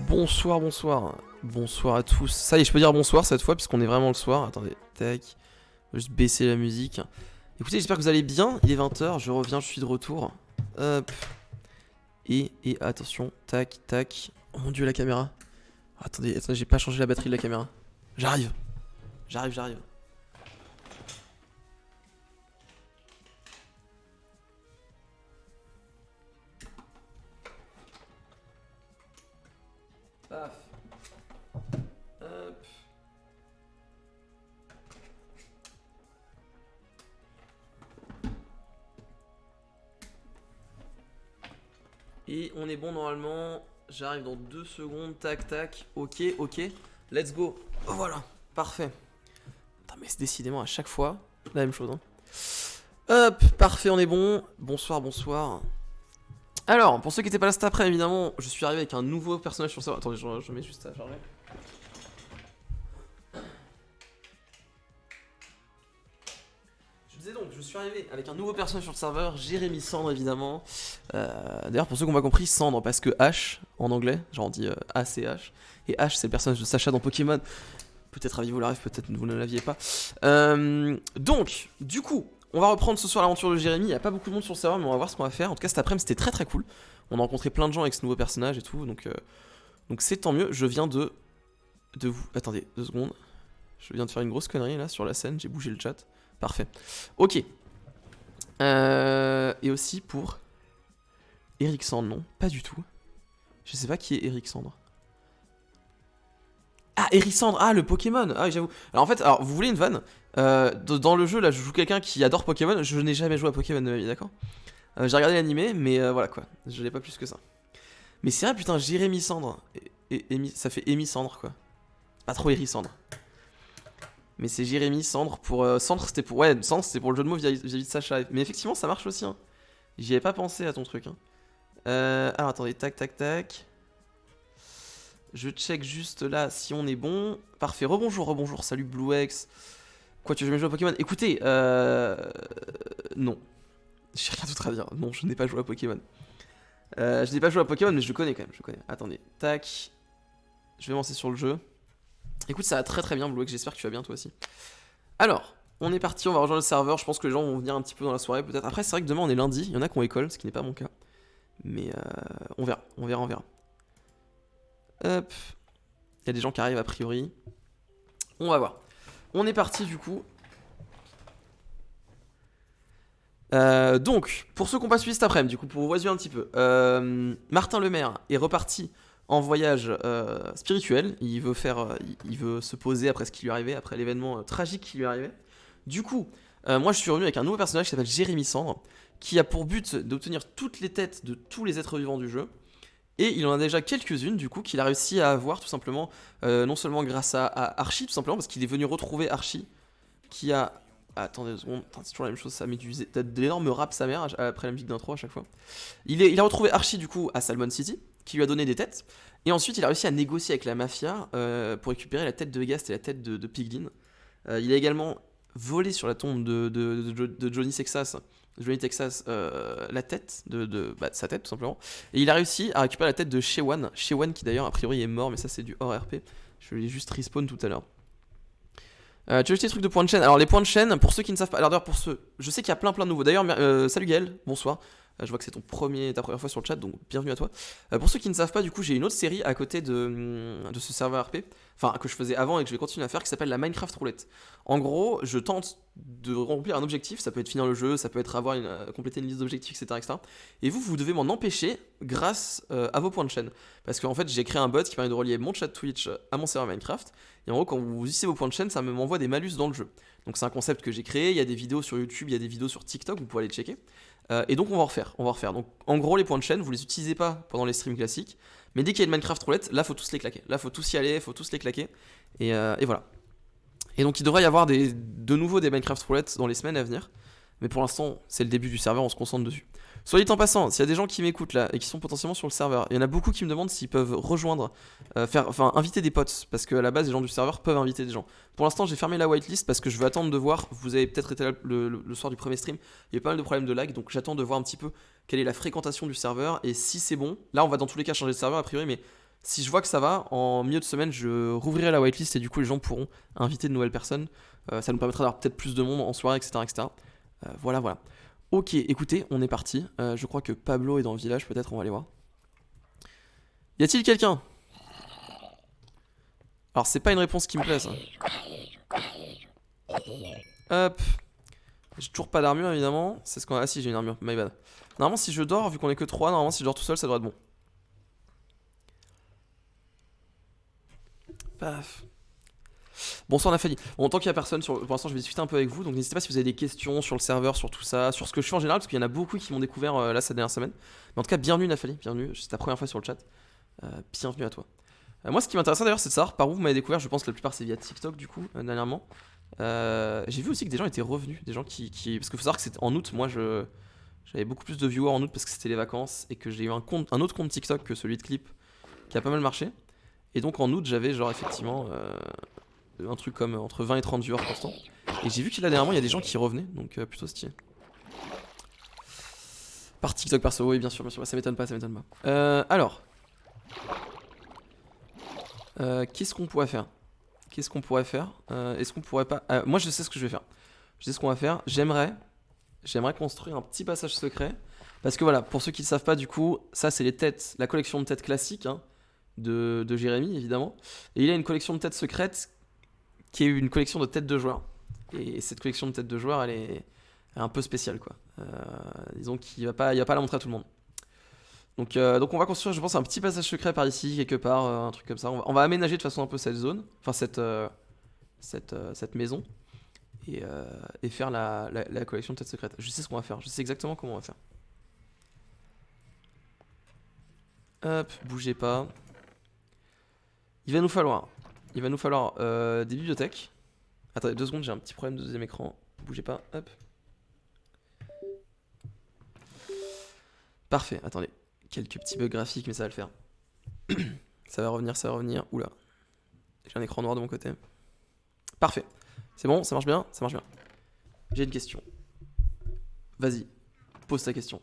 Bonsoir, bonsoir. Bonsoir à tous. Ça y est, je peux dire bonsoir cette fois, puisqu'on est vraiment le soir. Attendez, tac. On va juste baisser la musique. Écoutez, j'espère que vous allez bien. Il est 20h, je reviens, je suis de retour. Hop. Et attention, tac, tac. Oh mon dieu, la caméra. Attendez, j'ai pas changé la batterie de la caméra. J'arrive. J'arrive. Paf. Hop. Et on est bon normalement. J'arrive dans 2 secondes. Tac, tac. Ok. Let's go. Oh, voilà. Parfait. Putain, mais c'est décidément à chaque fois la même chose. Hein. Hop. Parfait, on est bon. Bonsoir. Alors, pour ceux qui n'étaient pas là cet après, évidemment, je suis arrivé avec un nouveau personnage sur ça. Attendez, je mets juste à charger. Je disais donc, je suis arrivé avec un nouveau personnage sur le serveur, Jérémy Cendre évidemment. D'ailleurs, pour ceux qui n'ont pas compris, Cendre parce que H en anglais, genre on dit ACH. Et H, c'est le personnage de Sacha dans Pokémon. Peut-être aviez-vous la rêve, peut-être vous ne l'aviez pas. Donc, du coup, on va reprendre ce soir l'aventure de Jérémy. Il n'y a pas beaucoup de monde sur le serveur, mais on va voir ce qu'on va faire. En tout cas, cet après-midi, c'était très cool. On a rencontré plein de gens avec ce nouveau personnage et tout. Donc c'est tant mieux. Je viens de vous. Attendez, 2 secondes. Je viens de faire une grosse connerie là sur la scène. J'ai bougé le chat. Parfait. Ok. Et aussi pour Eric Sandre, non, pas du tout. Je sais pas qui est Eric Sandre. Ah, Eric Sandre, ah le Pokémon. Ah oui, j'avoue. Alors en fait, vous voulez une vanne dans le jeu là, je joue quelqu'un qui adore Pokémon. Je n'ai jamais joué à Pokémon de ma vie, d'accord. J'ai regardé l'animé, mais voilà quoi. Je l'ai pas plus que ça. Mais c'est vrai, putain, Jérémy Sandre. Ça fait Amy Sandre quoi. Pas trop Eric Sandre. Mais c'est Jérémy Cendre pour. Cendre c'était pour. Ouais, Cendre c'était pour le jeu de mots vis-à-vis de Sacha. Mais effectivement, ça marche aussi. Hein. J'y avais pas pensé à ton truc. Hein. Alors attendez, tac. Je check juste là si on est bon. Parfait, rebonjour. Salut BlueX. Quoi, tu veux jamais jouer à Pokémon? Écoutez, non. J'ai rien d'autre à dire. Non, je n'ai pas joué à Pokémon. Je n'ai pas joué à Pokémon, mais je le connais quand même. Je connais. Attendez, tac. Je vais lancer sur le jeu. Écoute, ça va très bien, BlueX, j'espère que tu vas bien toi aussi. Alors, on est parti, on va rejoindre le serveur. Je pense que les gens vont venir un petit peu dans la soirée peut-être. Après, c'est vrai que demain on est lundi, il y en a qui ont école, ce qui n'est pas mon cas. Mais on verra. Hop. Il y a des gens qui arrivent a priori. On va voir. On est parti du coup. Donc, pour ceux qui n'ont pas suivi cet après-midi, du coup, pour vous résumer un petit peu, Martin Lemaire est reparti en voyage spirituel. Il veut se poser après ce qui lui est arrivé, après l'événement tragique qui lui est arrivé. Du coup, moi je suis revenu avec un nouveau personnage qui s'appelle Jérémy Cendre, qui a pour but d'obtenir toutes les têtes de tous les êtres vivants du jeu. Et il en a déjà quelques-unes, du coup, qu'il a réussi à avoir tout simplement, non seulement grâce à Archie, tout simplement, parce qu'il est venu retrouver Archie, qui a. Attendez 2 secondes, c'est toujours la même chose, ça met de l'énorme rap sa mère après la musique d'intro à chaque fois. Il a retrouvé Archie du coup à Salmon City, qui lui a donné des têtes, et ensuite il a réussi à négocier avec la mafia pour récupérer la tête de Vegas et la tête de Piglin. Il a également volé sur la tombe de Johnny Texas, la tête de sa tête tout simplement, et il a réussi à récupérer la tête de Shewan qui d'ailleurs a priori est mort, mais ça c'est du hors RP, je l'ai juste respawn tout à l'heure. Tu veux acheter des trucs de points de chaîne? Alors les points de chaîne, pour ceux qui ne savent pas, alors d'ailleurs pour ceux, je sais qu'il y a plein de nouveaux. D'ailleurs, salut Gaël, bonsoir. Je vois que c'est ta première fois sur le chat, donc bienvenue à toi. Pour ceux qui ne savent pas, du coup, j'ai une autre série à côté de ce serveur RP, enfin que je faisais avant et que je vais continuer à faire, qui s'appelle la Minecraft Roulette. En gros, je tente de remplir un objectif, ça peut être finir le jeu, ça peut être compléter une liste d'objectifs, etc. Et vous devez m'en empêcher grâce à vos points de chaîne. Parce qu'en fait, j'ai créé un bot qui permet de relier mon chat Twitch à mon serveur Minecraft. Et en gros, quand vous utilisez vos points de chaîne, ça m'envoie des malus dans le jeu. Donc c'est un concept que j'ai créé, il y a des vidéos sur YouTube, il y a des vidéos sur TikTok, vous pouvez aller checker. Et donc on va en refaire. Donc en gros, les points de chaîne, vous les utilisez pas pendant les streams classiques, mais dès qu'il y a une Minecraft Roulette, là faut tous les claquer. Là faut tous y aller, faut tous les claquer. Et voilà. Et donc il devrait y avoir de nouveau des Minecraft Roulette dans les semaines à venir. Mais pour l'instant, c'est le début du serveur, on se concentre dessus. Soit dit en passant, s'il y a des gens qui m'écoutent là et qui sont potentiellement sur le serveur, il y en a beaucoup qui me demandent s'ils peuvent rejoindre, inviter des potes, parce qu'à la base les gens du serveur peuvent inviter des gens. Pour l'instant j'ai fermé la whitelist parce que je veux attendre de voir, vous avez peut-être été là le soir du premier stream, il y a eu pas mal de problèmes de lag, donc j'attends de voir un petit peu quelle est la fréquentation du serveur et si c'est bon. Là on va dans tous les cas changer de serveur a priori, mais Si je vois que ça va, en milieu de semaine, je rouvrirai la whitelist et du coup, les gens pourront inviter de nouvelles personnes. Ça nous permettra d'avoir peut-être plus de monde en soirée, etc. etc. Voilà, voilà. Ok, écoutez, on est parti. Je crois que Pablo est dans le village, peut-être, on va aller voir. Y a-t-il quelqu'un? Alors, c'est pas une réponse qui me plaît, ça. Hop. J'ai toujours pas d'armure, évidemment. C'est ce qu'on a. Ah, si, j'ai une armure, my bad. Normalement, si je dors, vu qu'on est que 3, normalement, si je dors tout seul, ça devrait être bon. Paf. Bon, ça on a failli. Bon, tant qu'il y a personne, pour l'instant, je vais discuter un peu avec vous. Donc, n'hésitez pas si vous avez des questions sur le serveur, sur tout ça, sur ce que je fais en général, parce qu'il y en a beaucoup qui m'ont découvert là cette dernière semaine. Mais en tout cas, bienvenue, Nathalie. Bienvenue. C'est ta première fois sur le chat. Bienvenue à toi. Moi, ce qui m'intéresse d'ailleurs, c'est de savoir par où vous m'avez découvert. Je pense que la plupart, c'est via TikTok, du coup, dernièrement. J'ai vu aussi que des gens étaient revenus. Des gens qui. Parce qu'il faut savoir que c'était en août. Moi, j'avais beaucoup plus de viewers en août parce que c'était les vacances et que j'ai eu un autre compte TikTok que celui de Clip qui a pas mal marché. Et donc en août, j'avais genre effectivement un truc comme entre 20 et 30 viewers constants. Et j'ai vu qu'il là dernièrement, il y a des gens qui revenaient, donc plutôt stylé. Par TikTok perso, oui, bien sûr, ça m'étonne pas, ça m'étonne pas. Alors, qu'est-ce qu'on pourrait faire? Est-ce qu'on pourrait pas... moi, je sais ce que je vais faire. Je sais ce qu'on va faire. J'aimerais construire un petit passage secret. Parce que voilà, pour ceux qui ne savent pas, du coup, ça, c'est les têtes, la collection de têtes classique hein, de Jérémy, évidemment. Et il a une collection de têtes secrètes qui est une collection de têtes de joueurs. Et cette collection de têtes de joueurs, elle est un peu spéciale, quoi. Disons qu'il va pas la montrer à tout le monde. Donc on va construire, je pense, un petit passage secret par ici, quelque part, un truc comme ça. On va aménager de façon un peu cette zone, enfin cette maison, et faire la collection de têtes secrètes. Je sais ce qu'on va faire, je sais exactement comment on va faire. Hop, bougez pas. Il va nous falloir des bibliothèques. Attendez 2 secondes, j'ai un petit problème de deuxième écran. Bougez pas, hop. Parfait, attendez. Quelques petits bugs graphiques, mais ça va le faire. Ça va revenir. Oula. J'ai un écran noir de mon côté. Parfait. C'est bon, ça marche bien. J'ai une question. Vas-y, pose ta question.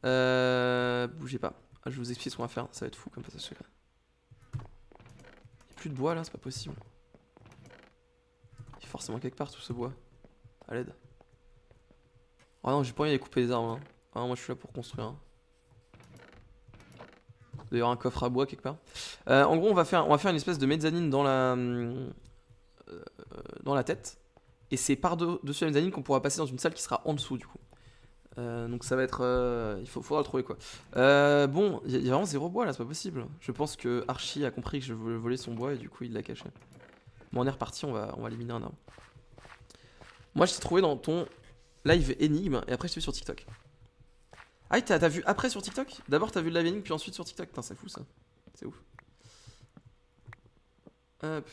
Bougez pas. Je vais vous expliquer ce qu'on va faire. Ça va être fou comme passage secret. Y'a plus de bois là, c'est pas possible. Il y a forcément quelque part tout ce bois. À l'aide. Oh non, j'ai pas envie d'aller couper les arbres. Hein. Ah, moi je suis là pour construire. Hein. D'ailleurs un coffre à bois quelque part. En gros, on va faire une espèce de mezzanine dans la tête. Et c'est par-dessus la mezzanine qu'on pourra passer dans une salle qui sera en dessous du coup. Donc ça va être... il faudra le trouver quoi. Bon, il y a vraiment 0 bois là, c'est pas possible. Je pense que Archie a compris que je voulais voler son bois et du coup il l'a caché. Bon, on est reparti, on va éliminer un arbre. Moi je t'ai trouvé dans ton live énigme et après je t'ai vu sur TikTok. Ah, t'as vu après sur TikTok? D'abord t'as vu le live énigme puis ensuite sur TikTok. Putain, c'est fou ça. C'est ouf. Hop.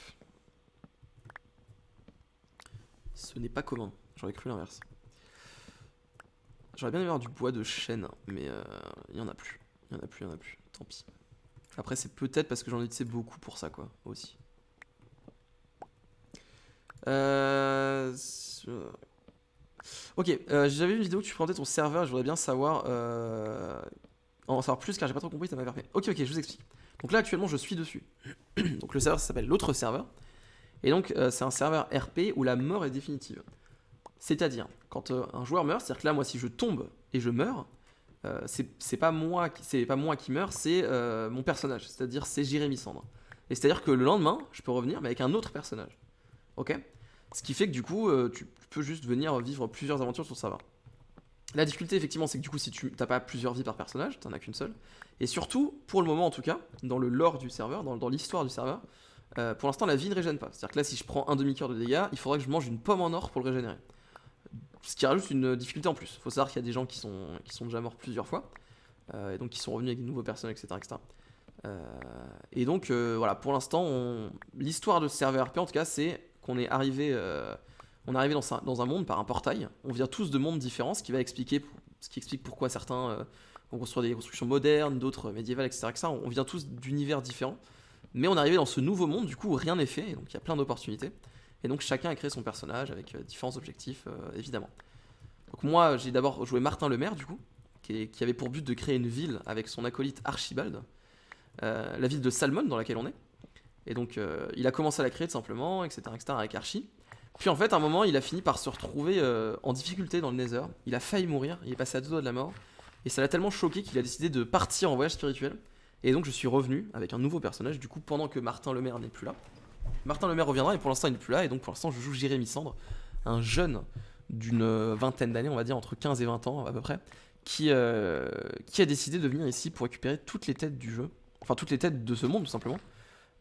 Ce n'est pas commun. J'aurais cru l'inverse. J'aurais bien aimé avoir du bois de chêne, mais il y en a plus. Tant pis. Après, c'est peut-être parce que j'en utilisais beaucoup pour ça, quoi, aussi. Ok, j'avais vu une vidéo où tu présentais ton serveur, je voudrais bien savoir en savoir plus car j'ai pas trop compris, ça m'a permis. Ok, je vous explique. Donc là, actuellement, je suis dessus. Donc le serveur, ça s'appelle l'autre serveur. Et donc, c'est un serveur RP où la mort est définitive. C'est-à-dire, quand un joueur meurt, c'est-à-dire que là, moi, si je tombe et je meurs, c'est pas moi qui meurs, c'est mon personnage. C'est-à-dire, c'est Jérémy Cendre. Et c'est-à-dire que le lendemain, je peux revenir, mais avec un autre personnage. Ok? Ce qui fait que du coup, tu peux juste venir vivre plusieurs aventures sur le serveur. La difficulté, effectivement, c'est que du coup, si tu n'as pas plusieurs vies par personnage, tu n'en as qu'une seule. Et surtout, pour le moment en tout cas, dans le lore du serveur, dans l'histoire du serveur, pour l'instant, la vie ne régène pas. C'est-à-dire que là, si je prends un demi-cœur de dégâts, il faudrait que je mange une pomme en or pour le régénérer. Ce qui rajoute une difficulté en plus. Il faut savoir qu'il y a des gens qui sont déjà morts plusieurs fois, et donc qui sont revenus avec de nouveaux personnages, etc. Et donc, voilà, pour l'instant, l'histoire de ce serveur RP, en tout cas, c'est qu'on est arrivé, dans un monde par un portail. On vient tous de mondes différents, ce qui explique pourquoi certains vont construire des constructions modernes, d'autres médiévales, etc. On vient tous d'univers différents. Mais on est arrivé dans ce nouveau monde, du coup, où rien n'est fait, et donc il y a plein d'opportunités. Et donc chacun a créé son personnage avec différents objectifs, évidemment. Donc moi, j'ai d'abord joué Martin le Maire, du coup, qui avait pour but de créer une ville avec son acolyte Archibald. la ville de Salmon dans laquelle on est. Et donc il a commencé à la créer tout simplement, etc., avec Archie. Puis en fait, à un moment, il a fini par se retrouver en difficulté dans le Nether. Il a failli mourir, il est passé à 2 doigts de la mort. Et ça l'a tellement choqué qu'il a décidé de partir en voyage spirituel. Et donc je suis revenu avec un nouveau personnage, du coup, pendant que Martin Lemaire n'est plus là. Martin Lemaire reviendra, et pour l'instant, il n'est plus là. Et donc pour l'instant, je joue Jérémy Cendre, un jeune d'une vingtaine d'années, on va dire, entre 15 et 20 ans à peu près, qui a décidé de venir ici pour récupérer toutes les têtes du jeu. Enfin, toutes les têtes de ce monde, tout simplement.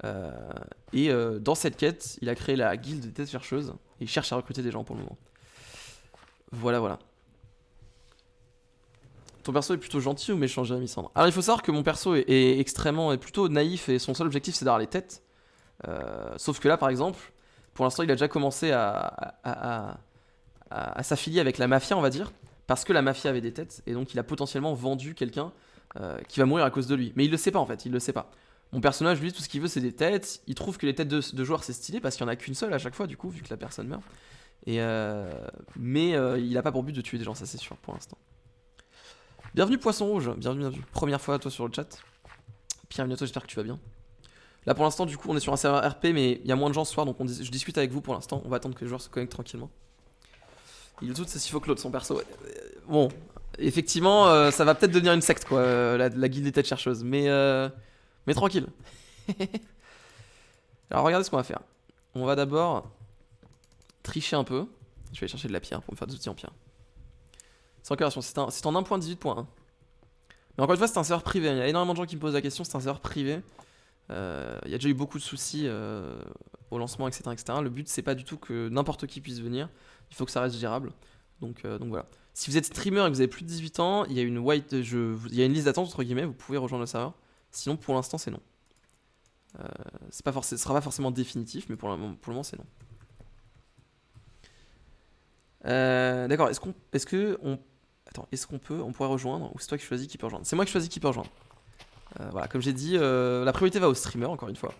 Dans cette quête, il a créé la guilde des têtes chercheuses et il cherche à recruter des gens pour le moment. Voilà. Ton perso est plutôt gentil ou méchant, Jérémy Cendre? Alors il faut savoir que mon perso est extrêmement, est plutôt naïf et son seul objectif c'est d'avoir les têtes. Sauf que là par exemple, pour l'instant il a déjà commencé à s'affilier avec la mafia, on va dire, parce que la mafia avait des têtes et donc il a potentiellement vendu quelqu'un qui va mourir à cause de lui. Mais il le sait pas en fait, il le sait pas. Mon personnage, lui, tout ce qu'il veut, c'est des têtes. Il trouve que les têtes de joueurs, c'est stylé parce qu'il n'y en a qu'une seule à chaque fois, du coup, vu que la personne meurt. Mais il n'a pas pour but de tuer des gens, ça c'est sûr, pour l'instant. Bienvenue Poisson Rouge, bienvenue. Première fois à toi sur le chat. Bienvenue à toi, j'espère que tu vas bien. Là, pour l'instant, du coup, on est sur un serveur RP, mais il y a moins de gens ce soir, donc je discute avec vous pour l'instant. On va attendre que les joueurs se connectent tranquillement. Il est tout, c'est si faux que l'autre, son perso. Bon, effectivement, ça va peut-être devenir une secte, quoi, la guilde des têtes chercheuses. Mais tranquille. Alors regardez ce qu'on va faire. On va d'abord tricher un peu. Je vais aller chercher de la pierre pour me faire des outils en pierre. C'est en version, c'est en 1.18.1. Mais encore une fois, c'est un serveur privé. Il y a énormément de gens qui me posent la question, c'est un serveur privé. Il y a déjà eu beaucoup de soucis au lancement, etc., etc. Le but, c'est pas du tout que n'importe qui puisse venir. Il faut que ça reste gérable. Donc voilà. Si vous êtes streamer et que vous avez plus de 18 ans, il y a une liste d'attente, entre guillemets, vous pouvez rejoindre le serveur. Sinon, pour l'instant, c'est non. Ce sera pas forcément définitif, mais pour le moment, c'est non. D'accord, on pourrait rejoindre, ou c'est toi qui choisis qui peut rejoindre? C'est moi qui choisis qui peut rejoindre. Voilà, comme j'ai dit, la priorité va aux streamers, encore une fois.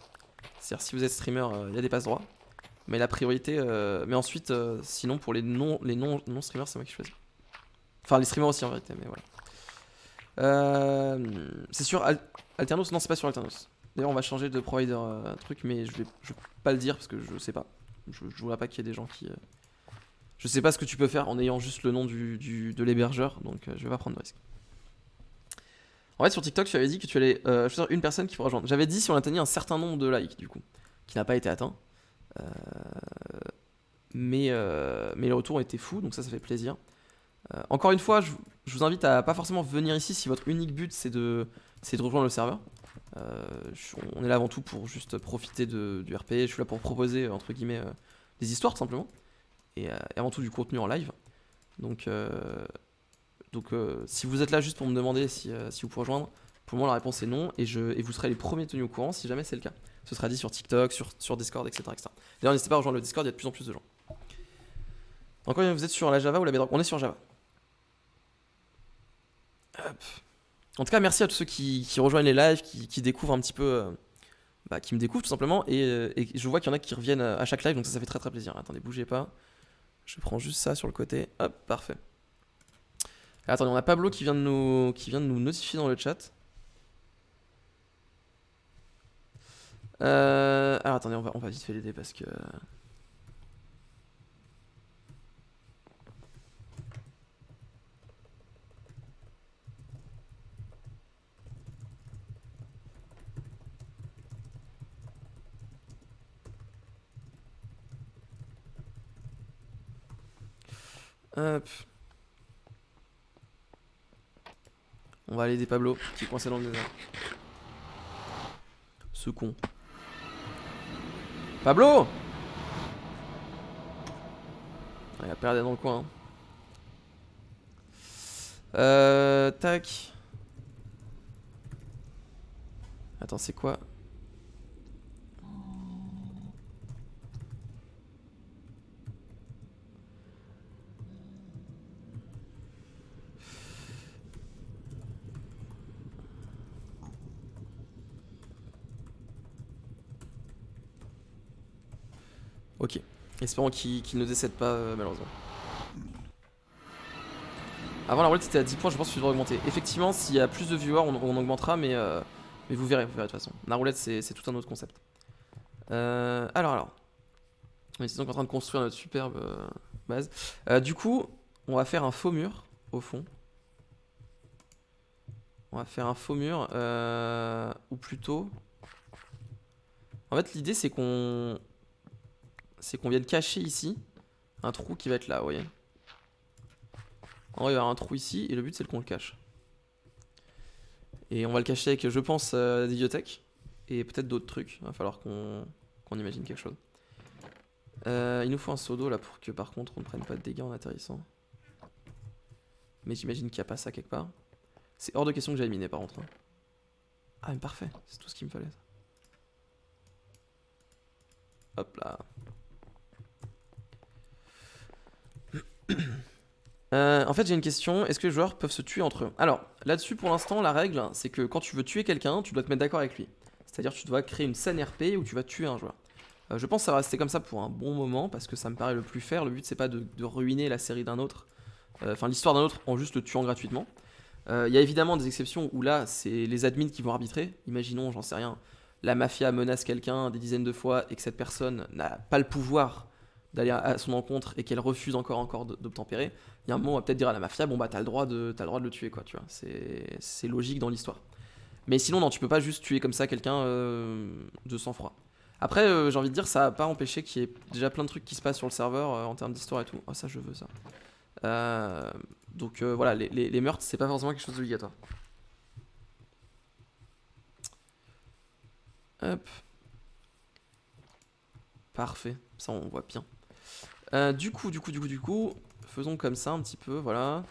C'est-à-dire, si vous êtes streamer, il y a des passe-droits. Mais la priorité, mais ensuite, sinon, pour les non-streamers, c'est moi qui choisis. Enfin, les streamers aussi, en vérité, mais voilà. C'est sur Alternos? Non, c'est pas sur Alternos. D'ailleurs, on va changer de provider truc, mais je vais pas le dire parce que je sais pas. Je voudrais pas qu'il y ait des gens qui. Je sais pas ce que tu peux faire en ayant juste le nom de l'hébergeur, donc je vais pas prendre de risque. En fait, sur TikTok, tu avais dit que tu allais choisir une personne qui pourrait rejoindre. J'avais dit si on atteignait un certain nombre de likes, du coup, qui n'a pas été atteint. Mais les retours ont été fous, donc ça fait plaisir. Encore une fois, je vous invite à pas forcément venir ici si votre unique but c'est de rejoindre le serveur. On est là avant tout pour juste profiter du RP. Je suis là pour proposer entre guillemets des histoires tout simplement et avant tout du contenu en live. Donc si vous êtes là juste pour me demander si vous pouvez rejoindre, pour le moment la réponse est non et vous serez les premiers tenus au courant si jamais c'est le cas. Ce sera dit sur TikTok, sur Discord, etc. D'ailleurs n'hésitez pas à rejoindre le Discord, il y a de plus en plus de gens. Encore une fois, vous êtes sur la Java ou la Bedrock? On est sur Java. Hop. En tout cas, merci à tous ceux qui rejoignent les lives, qui découvrent un petit peu, qui me découvrent tout simplement. Et je vois qu'il y en a qui reviennent à chaque live, donc ça fait très très plaisir. Attendez, bougez pas. Je prends juste ça sur le côté. Hop, parfait. Alors, attendez, on a Pablo qui vient de nous notifier dans le chat. Alors attendez, on va vite fait l'aider parce que. Hop. On va aller aider Pablo qui est coincé dans le désert. Ce con. Pablo! Il a perdu dans le coin. Tac. Attends, c'est quoi? Ok. Espérons qu'il ne décède pas, malheureusement. Avant la roulette était à 10 points, je pense que tu devrais augmenter. Effectivement, s'il y a plus de viewers, on augmentera, mais Mais vous verrez de toute façon. La roulette, c'est tout un autre concept. Alors. On est donc en train de construire notre superbe base. Du coup, on va faire un faux mur, au fond. On va faire un faux mur, ou plutôt... En fait, l'idée, c'est qu'on vienne cacher ici un trou qui va être là, vous voyez. En vrai, il va y avoir un trou ici, et le but, c'est qu'on le cache. Et on va le cacher avec, je pense, des bibliothèques, et peut-être d'autres trucs. Il va falloir qu'on imagine quelque chose. Il nous faut un seau d'eau là pour que par contre on ne prenne pas de dégâts en atterrissant. Mais j'imagine qu'il n'y a pas ça quelque part. C'est hors de question que j'aille miner par contre. Ah mais parfait, c'est tout ce qu'il me fallait ça. Hop là. En fait j'ai une question, est-ce que les joueurs peuvent se tuer entre eux? Alors là-dessus pour l'instant la règle c'est que quand tu veux tuer quelqu'un tu dois te mettre d'accord avec lui. C'est-à-dire tu dois créer une scène RP où tu vas tuer un joueur. Je pense que ça va rester comme ça pour un bon moment parce que ça me paraît le plus fair. Le but c'est pas de ruiner la série d'un autre, enfin l'histoire d'un autre en juste le tuant gratuitement. Il y a évidemment des exceptions où là c'est les admins qui vont arbitrer. Imaginons, j'en sais rien, la mafia menace quelqu'un des dizaines de fois et que cette personne n'a pas le pouvoir d'aller à son encontre et qu'elle refuse encore d'obtempérer. Il y a un moment on va peut-être dire à la mafia bon bah t'as le droit de le tuer quoi, tu vois. C'est logique dans l'histoire. Mais sinon non tu peux pas juste tuer comme ça quelqu'un de sang-froid. Après, j'ai envie de dire, ça va pas empêcher qu'il y ait déjà plein de trucs qui se passent sur le serveur en termes d'histoire et tout. Ah, ça, je veux ça. Donc voilà, les meurtres, c'est pas forcément quelque chose d'obligatoire. Hop. Parfait, ça on voit bien. Du coup, faisons comme ça un petit peu, voilà.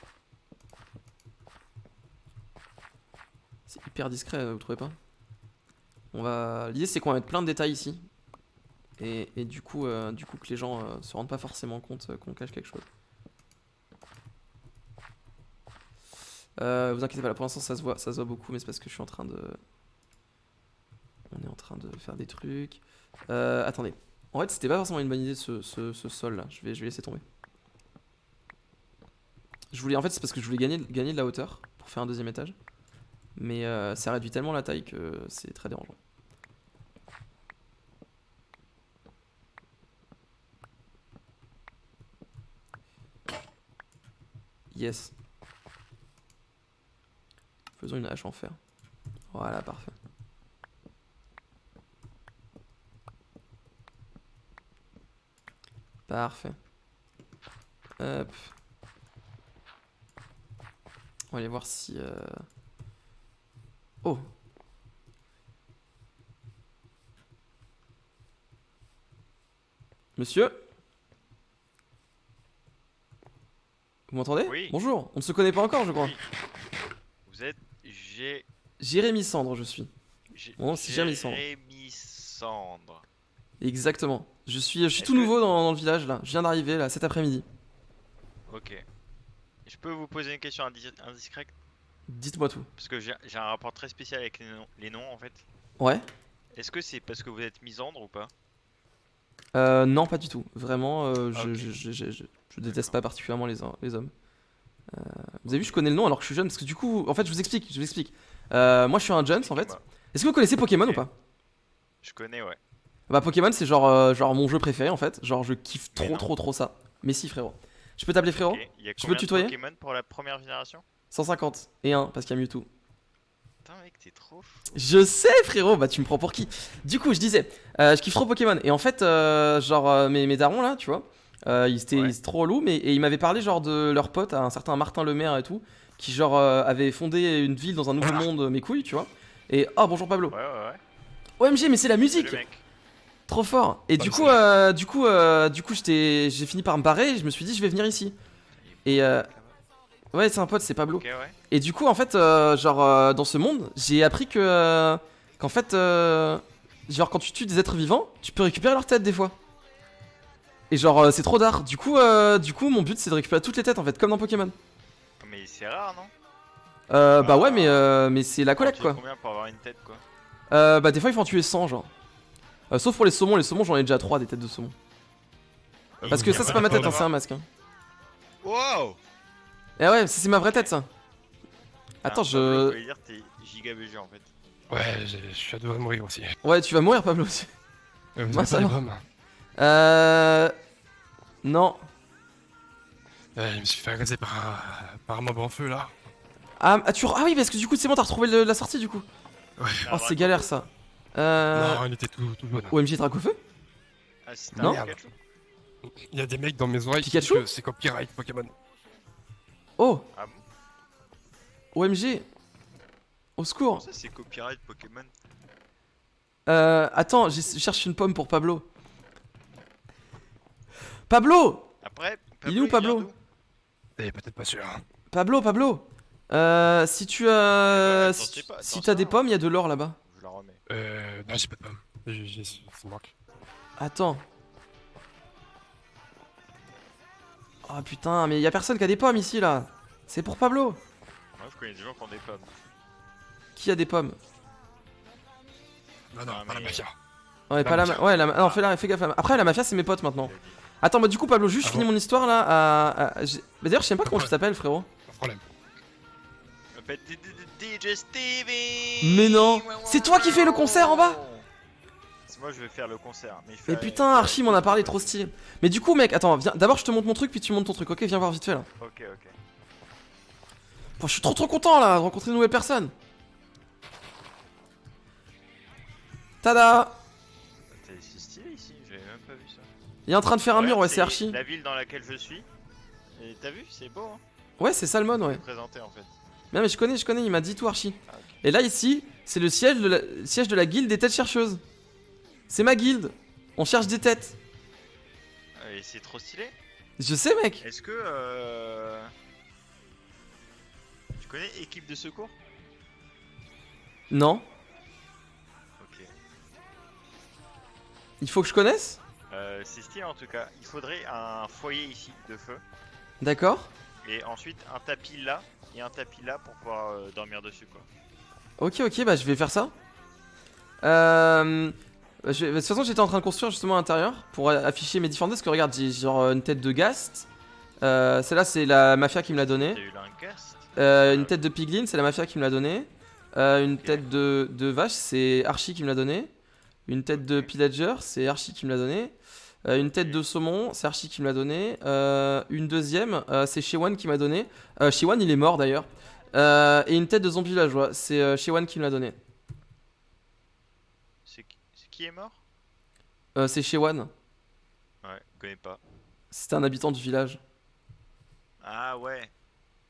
C'est hyper discret, vous trouvez pas? L'idée c'est qu'on va mettre plein de détails ici. Et du coup que les gens se rendent pas forcément compte qu'on cache quelque chose. Vous inquiétez pas, là pour l'instant ça se voit beaucoup, mais c'est parce que je suis en train de... On est en train de faire des trucs. Attendez. En fait c'était pas forcément une bonne idée ce sol là, je vais laisser tomber. En fait c'est parce que je voulais gagner de la hauteur pour faire un deuxième étage. Mais ça réduit tellement la taille que c'est très dérangeant. Yes. Faisons une hache en fer. Voilà, parfait. Parfait. Hop. On va aller voir si... Oh. Monsieur? Vous m'entendez? Oui. Bonjour, on ne se connaît pas encore je crois. Oui. Vous êtes Jérémy Cendre je suis. Bon, c'est Jérémy Cendre. Jérémy Cendre. Exactement. Je suis tout nouveau dans le village là. Je viens d'arriver là cet après-midi. Ok. Je peux vous poser une question indiscrète? Dites-moi tout. Parce que j'ai un rapport très spécial avec les noms en fait. Ouais. Est-ce que c'est parce que vous êtes misandre ou pas? Non, pas du tout. Vraiment, Ah, ok. je déteste pas particulièrement les hommes. Vous avez vu, je connais le nom alors que je suis jeune parce que du coup, en fait, je vous explique. Moi, je suis un Jones en fait. Est-ce que vous connaissez Pokémon Ok. ou pas? Je connais, ouais. Bah, Pokémon, c'est genre mon jeu préféré en fait. Genre, je kiffe Mais non. trop ça. Mais si, frérot. Je peux t'appeler frérot? Ok. Il y a Je peux combien te de tutoyer? Pokémon pour la première génération? 150 et 1 parce qu'il y a Mewtwo. Putain, mec, t'es trop fou. Je sais frérot, bah tu me prends pour qui? Du coup je disais, je kiffe trop Pokémon. Et en fait, mes darons là, tu vois, ils Ouais. étaient trop relous, et ils m'avaient parlé genre de leur pote, un certain Martin Lemaire et tout, qui genre avait fondé une ville dans un nouveau monde, mes couilles, tu vois. Et oh bonjour Pablo. Ouais, ouais, ouais. OMG mais c'est la Salut, musique, mec. trop fort. Et Oh, du coup, c'est- j'ai fini par me barrer, et je me suis dit je vais venir ici. Et ouais c'est un pote, c'est Pablo. Ok, ouais. Et du coup, en fait, dans ce monde, j'ai appris qu'en fait, genre, quand tu tues des êtres vivants, tu peux récupérer leur tête des fois. Et genre, c'est trop d'art. Du coup, mon but, c'est de récupérer toutes les têtes, en fait, comme dans Pokémon. Mais c'est rare, non? Bah ouais, Bah, mais c'est la faut en collecte, tuer quoi. combien pour avoir une tête, quoi? Bah, des fois, il faut en tuer 100, genre. Sauf pour les saumons, j'en ai déjà 3 des têtes de saumon. Parce que ça, c'est pas ma tête, hein, c'est un masque. Hein. Wow! Et ouais, c'est ma vraie tête, ça. Attends, Pablo, il voulait dire t'es giga BG en fait. Ouais, je suis à deux doigts de mourir aussi. Ouais, tu vas mourir, Pablo aussi. Vous Mince avez pas les alors. bombes? Non. Je me suis fait agresser par un mob en feu là. Ah oui, parce que du coup, c'est bon, t'as retrouvé la sortie du coup. Ouais. Oh, c'est galère ça. Non, il était tout bon. OMG Dracofeu. Ah, c'était Non. un Pikachu. Il y a des mecs dans mes oreilles qui disent Pikachu que c'est copyright Pokémon. Oh, Ah bon? OMG. Au Comment secours. ça, c'est copyright Pokémon? Attends, je cherche une pomme pour Pablo. Pablo! Après, Il est où, Pablo? vient d'où? T'es peut-être pas sûr. Pablo. Si tu Ouais, si, t'en sais pas, si t'en t'as sais des rien. pommes, il y a de l'or là-bas. Je la remets. Non, j'ai pas de pomme. Ça me manque. Attends. Oh putain, mais y a personne qui a des pommes ici là. C'est pour Pablo. Moi, je connais des gens qui ont des pommes. Qui a des pommes? Non, non, Ah, pas la mais- mafia. Ouais, La pas la mafia. ouais, non, fais gaffe. Après, la mafia, c'est mes potes maintenant. Il a dit. Attends, bah du coup, Pablo, juste Ah finis bon mon histoire là. Bah, d'ailleurs, je sais même pas comment tu t'appelles, frérot. Pas de problème. Je m'appelle DJ Stevie. Mais non. C'est toi qui fais le concert en bas? C'est moi, je vais faire le concert. Mais, Mais putain, Archie m'en a parlé, trop stylé. Mais du coup, mec, attends, viens. D'abord, je te montre mon truc, puis tu montes ton truc, ok? Viens voir vite fait là. Ok. Bon, je suis trop content là de rencontrer une nouvelle personne. Tada! C'est stylé ici, j'avais même pas vu ça. Il est en train de faire un mur, Regarde, ouais, c'est Archie. La ville dans laquelle je suis. Et t'as vu, c'est beau, hein. Ouais, c'est Salmon, ouais. Présenté en fait. Non, mais je connais, il m'a dit tout, Archie. Ah, ok. Et là, ici, c'est le siège de la guilde des têtes chercheuses. C'est ma guilde. On cherche des têtes. Et c'est trop stylé. Je sais, mec. Est-ce que tu connais équipe de secours? Non. Ok. Il faut que je connaisse? C'est stylé en tout cas. Il faudrait un foyer ici de feu. D'accord. Et ensuite un tapis là et un tapis là pour pouvoir dormir dessus quoi. Ok, bah je vais faire ça. De toute façon, j'étais en train de construire justement à l'intérieur pour afficher mes différentes. Parce que regarde, j'ai genre une tête de Ghast. Celle-là, c'est la mafia qui me l'a donnée. T'as eu là un guest. Une tête de Piglin, c'est la mafia qui me l'a donnée. Une tête de vache, c'est Archie qui me l'a donnée. Une tête de Pillager, c'est Archie qui me l'a donnée. Une tête de saumon, c'est Archie qui me l'a donnée. Une deuxième, c'est Shewan qui m'a donné. Shewan, il est mort d'ailleurs. Et une tête de zombie villageois, c'est Shewan qui me l'a donné. C'est qui est mort? C'est Shewan, Ouais, je connais pas. c'était un habitant du village. Ah ouais.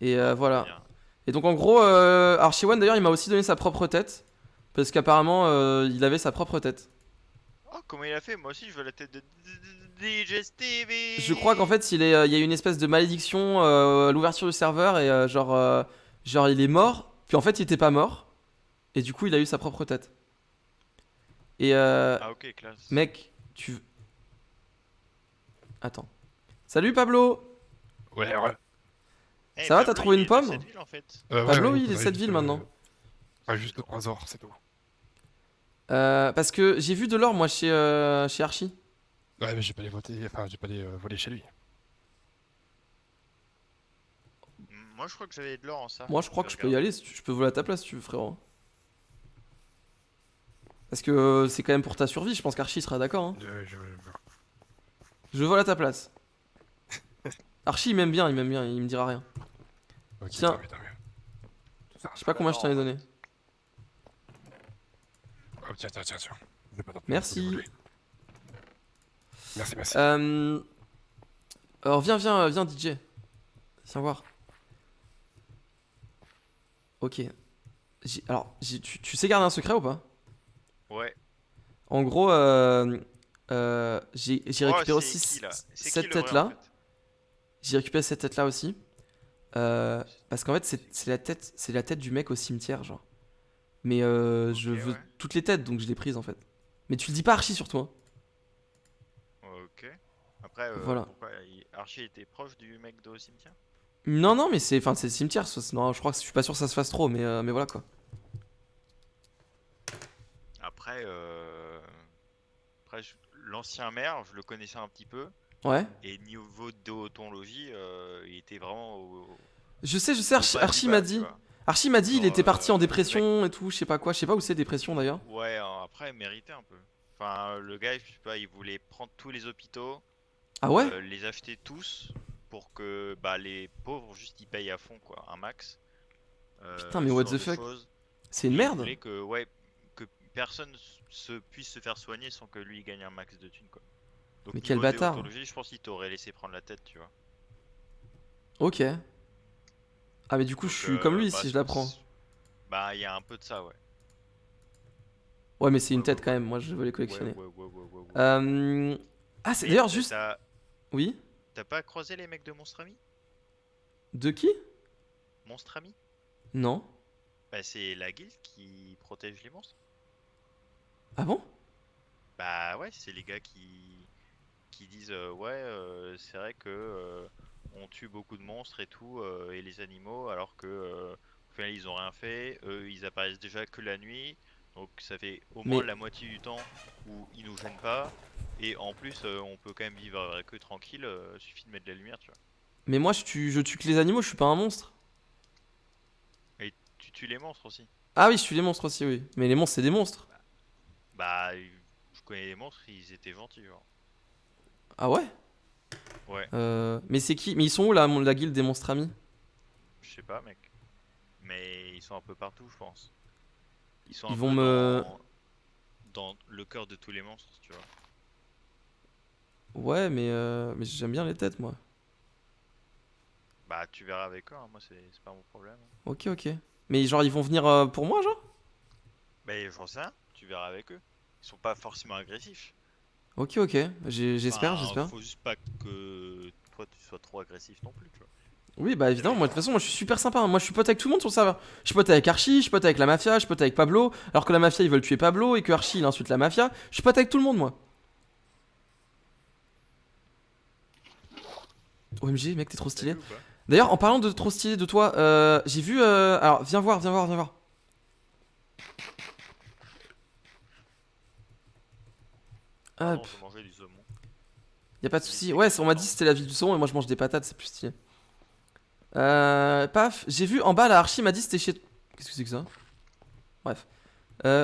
Et voilà. Bien. Et donc en gros, alors Shewan d'ailleurs, il m'a aussi donné sa propre tête. Parce qu'apparemment, il avait sa propre tête. Oh comment il a fait? Moi aussi je veux la tête de DJ Stevie. Je crois qu'en fait, il y a une espèce de malédiction à l'ouverture du serveur et genre il est mort, puis en fait il était pas mort, et du coup il a eu sa propre tête. Et Ah ok classe. mec, Attends. Salut Pablo. Ouais. Eh, ça va, t'as Pablo, trouvé il une est de pomme? cette ville, en fait. Pablo, ouais, il est de cette ville maintenant. Juste 3 heures, c'est tout. Parce que j'ai vu de l'or moi chez Archie. Ouais, mais j'ai pas les voter, enfin, j'ai pas les voler chez lui. Moi je crois que j'avais de l'or en ça. Moi je crois que je peux y regarder. aller, je peux voler à ta place si tu veux frérot. Parce que c'est quand même pour ta survie, je pense qu'Archie sera d'accord. Hein. Je vole à ta place. Archie il m'aime bien, il me dira rien. Ok, Tiens. tant mieux. Je sais pas combien je t'en ai donné. Oh, tiens. Je vais pas non plus Merci. vous les voler. Merci. Alors viens DJ. Viens voir. Ok. Tu sais garder un secret ou pas? Ouais. En gros, j'ai récupéré Oh, aussi c'est qui, là? C'est qui cette le vrai, tête là. en fait? J'ai récupéré cette tête là aussi. Parce qu'en fait c'est la tête du mec au cimetière genre. Mais je Ok, veux ouais. toutes les têtes donc je l'ai prise en fait. Mais tu le dis pas Archie surtout hein. Ok. Après, Voilà. pourquoi Archie était proche du mec de au cimetière? Non mais c'est le cimetière. Non, je crois que je suis pas sûr que ça se fasse trop mais voilà quoi. Après, l'ancien maire, je le connaissais un petit peu. Ouais. Et niveau déontologie, il était vraiment au Je sais bas du Archie bas, m'a tu dit. vois. Archie m'a dit il Genre, était parti en le dépression et tout, je sais pas quoi, je sais pas où c'est dépression d'ailleurs. Ouais, après, méritait un peu. Enfin, le gars, je sais pas, il voulait prendre tous les hôpitaux, Ah ouais? les acheter tous pour que bah, les pauvres, juste, ils payent à fond, quoi, un max. Putain, mais Ce what genre the de fuck? choses. C'est une Et il merde? voulait que, ouais, que personne puisse se faire soigner sans que lui il gagne un max de thunes, quoi. Donc, Mais quel niveau bâtard. déontologie, je pense qu'il t'aurait laissé prendre la tête, tu vois. Ok. Ah, mais du coup, Donc, je suis comme lui bah, si je la prends. bah, il y a un peu de ça, ouais. Ouais, mais c'est une Ouais, tête ouais, quand ouais. même, moi je veux les Ouais, collectionner. ouais. Ah, c'est Mais d'ailleurs juste. Oui? t'as pas croisé les mecs de Monstre Ami? De qui? Monstre Ami? Non. Bah, c'est la guilde qui protège les monstres. Ah bon? Bah ouais, c'est les gars qui disent ouais, c'est vrai que on tue beaucoup de monstres et tout, et les animaux, alors que au final ils ont rien fait. Eux, ils apparaissent déjà que la nuit, donc ça fait au moins Mais. la moitié du temps où ils nous gênent pas. Et en plus, on peut quand même vivre avec eux tranquille. Suffit de mettre de la lumière, tu vois. Mais moi je tue que les animaux, je suis pas un monstre. Et tu tues les monstres aussi. Ah oui, je tue les monstres aussi, oui. Mais les monstres, c'est des monstres. Bah, je connais les monstres, ils étaient gentils, genre. Ah ouais? Ouais, Mais c'est qui? Mais ils sont où la guilde des monstres amis? je sais pas, mec. Mais ils sont un peu partout, je pense. Ils sont Ils un vont peu me. dans le cœur de tous les monstres, tu vois. Ouais, mais j'aime bien les têtes, moi. Bah, tu verras avec eux, hein, moi, c'est pas mon problème. Ok, ok. Mais genre, ils vont venir pour moi, genre? Mais j'en sais rien, tu verras avec eux. Ils sont pas forcément agressifs. Ok, ok. J'espère, Enfin, j'espère. faut juste pas que toi tu sois trop agressif non plus, tu vois. Oui, bah évidemment, moi de toute façon, moi je suis super sympa, hein. Moi je suis pote avec tout le monde sur le serveur. Je suis pote avec Archie, je suis pote avec la mafia, je suis pote avec Pablo. Alors que la mafia ils veulent tuer Pablo et que Archie il insulte la mafia. Je suis pote avec tout le monde, moi. OMG, mec, t'es trop T'as stylé. vu ou pas? D'ailleurs, en parlant de trop stylé de toi, j'ai vu. Alors, viens voir, viens voir, viens voir. Pardon, Hop, je mangeais du saumon. y a pas de souci. Ouais, on m'a dit que c'était la ville du saumon et moi je mange des patates, c'est plus stylé. Paf, j'ai vu en bas là, Archie m'a dit c'était chez. Qu'est-ce que c'est que ça? Bref.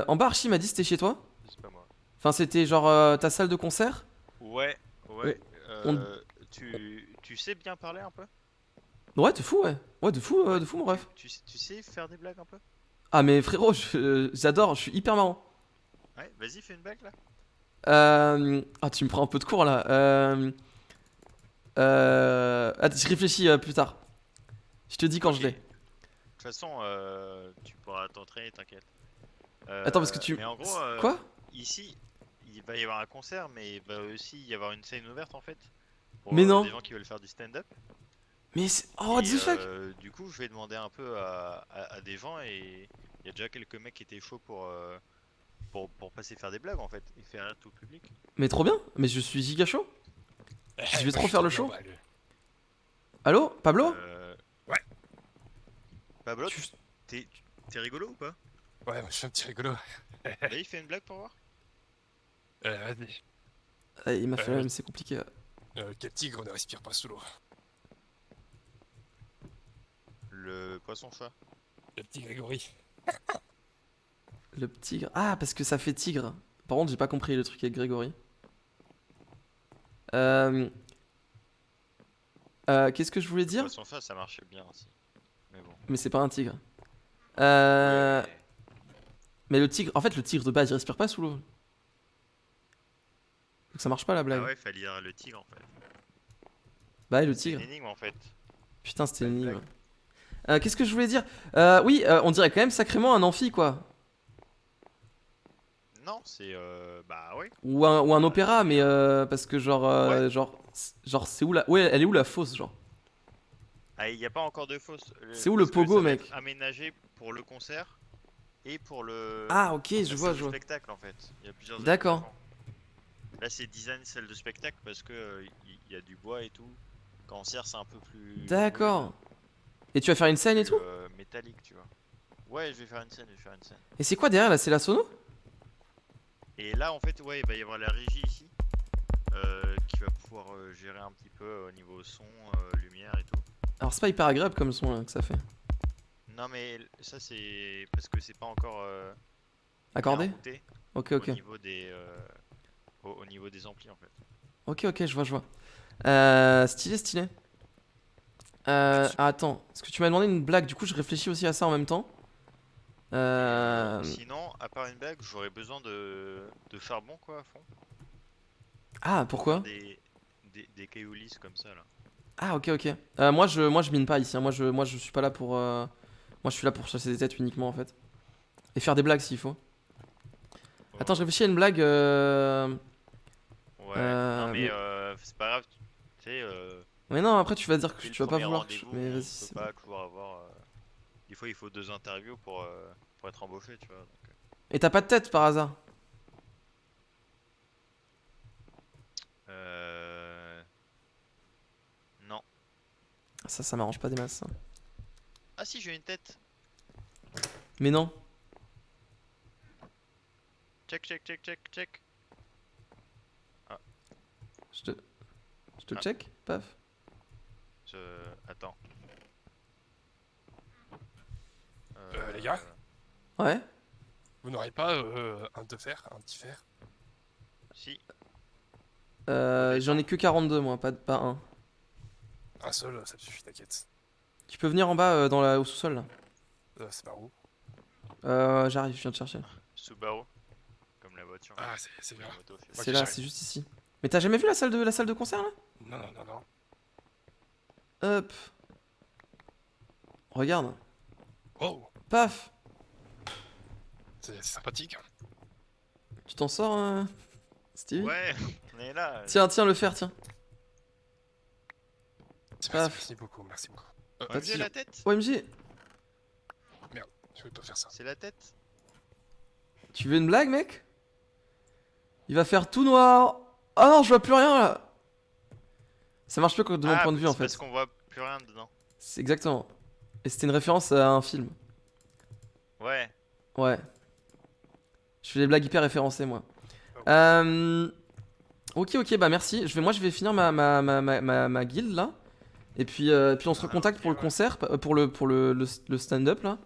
En bas, Archie m'a dit c'était chez toi. C'est pas moi. Enfin, c'était genre ta salle de concert. Ouais, On- ouais. on- Tu sais bien parler un peu? Ouais, de fou, ouais. Ouais, Ouais. de fou, mon ref. Tu sais faire des blagues un peu? Ah, mais frérot, j'adore, je suis hyper marrant. Ouais, vas-y, fais une blague là. Ah, tu me prends un peu de cours là. Attends, je réfléchis plus tard. Je te dis quand je Ok. l'ai. De toute façon, tu pourras t'entraîner, t'inquiète. Attends, parce que tu. Mais en gros, Quoi? ici, il va y avoir un concert, mais il va aussi y avoir une scène ouverte en fait. Pour Mais non. des gens qui veulent faire du stand-up. Mais c'est. Oh, what Et the fuck? du coup, je vais demander un peu à des gens et il y a déjà quelques mecs qui étaient chauds pour passer faire des blagues en fait et faire rire tout le public. Mais trop bien. Mais je suis giga chaud. Je vais trop faire le show. Bah, Allô, Pablo? Ouais. Pablo, Tu- t'es rigolo ou pas? Ouais, moi, je suis un petit rigolo. Vas-y, fais une blague pour voir. Vas-y. Ah, il m'a fait la même, c'est compliqué. Quel tigre ne respire pas sous l'eau? Le poisson-chat. Le petit Grégory. Le tigre. Ah, parce que ça fait tigre. Par contre, j'ai pas compris le truc avec Grégory. Qu'est-ce que je voulais Le dire? poisson-chat, ça marchait bien aussi. Mais bon. Mais c'est pas un tigre. Euh... Ouais. Mais le tigre, en fait, le tigre de base, il respire pas sous l'eau. Donc ça marche pas la blague. Ah ouais, fallait dire le tigre en fait. Bah, et le C'est une tigre. énigme en fait. Putain, c'était une Pas une énigme. Qu'est-ce que je voulais dire? Oui, on dirait quand même sacrément un amphi, quoi. Non, c'est bah ouais. Ou un opéra, mais parce que genre, Ouais. genre, c'est où la. Ouais, elle est où la fosse, genre? Ah, il n'y a pas encore de fosse. C'est où le Parce que pogo, ça va mec? être aménagé pour le concert et pour le Ah, ok, la je vois, salle je de vois. spectacle en fait. Il y a plusieurs D'accord. équipements. Là, c'est design salle de spectacle parce que il y a du bois et tout. Concert, c'est un peu plus D'accord. Et tu vas faire une scène et plus, tout? métallique, tu vois. Ouais, je vais faire une scène, je vais faire une scène. Et c'est quoi derrière là? C'est la sono? Et là, en fait, ouais, il va y avoir la régie ici qui va pouvoir gérer un petit peu au niveau son, lumière et tout. Alors, c'est pas hyper agréable comme son là, que ça fait. Non mais ça c'est parce que c'est pas encore bien Accordé? routé Ok, au ok. niveau des au niveau des amplis en fait. Ok, ok, je vois, je vois. Stylé, stylé. Attends, est-ce que tu m'as demandé une blague? Du coup, je réfléchis aussi à ça en même temps. Sinon, à part une bague, j'aurais besoin de charbon quoi à fond Ah, pour faire pourquoi? des cailloux lisses comme ça là. Ah, ok, ok. Moi, je mine pas ici, hein. Moi, je suis pas là pour. Moi, je suis là pour chasser des têtes uniquement en fait. Et faire des blagues s'il faut. Attends, je Oh, réfléchis à une blague. ouais, non mais Mais... c'est pas grave, tu sais, mais non, après, tu vas dire que dès le tu vas pas premier vouloir que rendez-vous, mais vas-y, on peut c'est bon. pas toujours avoir. Des fois, il faut 2 interviews pour être embauché, tu vois. Donc, Et t'as pas de tête par hasard? non. Ça m'arrange pas des masses, ça. Ah si, j'ai une tête. Mais non. Check, check, check, check, check. Je te, je te Ah. check? Paf. Je... Attends. Les gars, Ouais. vous n'aurez pas un de fer, un petit fer? Si. J'en ai que 42 moi, pas un. Un seul, ça me suffit, t'inquiète. Tu peux venir en bas au sous-sol là. C'est par où? J'arrive, je viens te chercher. Subaru. Comme la voiture. Ah, c'est Ou bien. la moto, je sais pas. C'est Ok, là, j'arrive. c'est juste ici. Mais t'as jamais vu la salle de concert là? Non, non, non, non. Hop. Regarde. Oh, Paf. c'est sympathique. Tu t'en sors, Stevie? Ouais, on est là. Tiens, le fer, tiens. Paf. Merci beaucoup, merci beaucoup. pas de J'ai la tête. OMG, Je vais pas faire ça. C'est la tête. tu veux une blague, mec? Il va faire tout noir. Oh non, je vois plus rien là. Ça marche plus que de mon point de vue en c'est fait. parce qu'on voit plus rien dedans. C'est exactement. Et c'était une référence à un film. Ouais. Ouais. Je fais des blagues hyper référencées, moi. Oh. Ok, bah merci. Moi, je vais finir ma guilde là. Et puis on se recontacte ok, pour le ouais. concert, pour le stand-up là.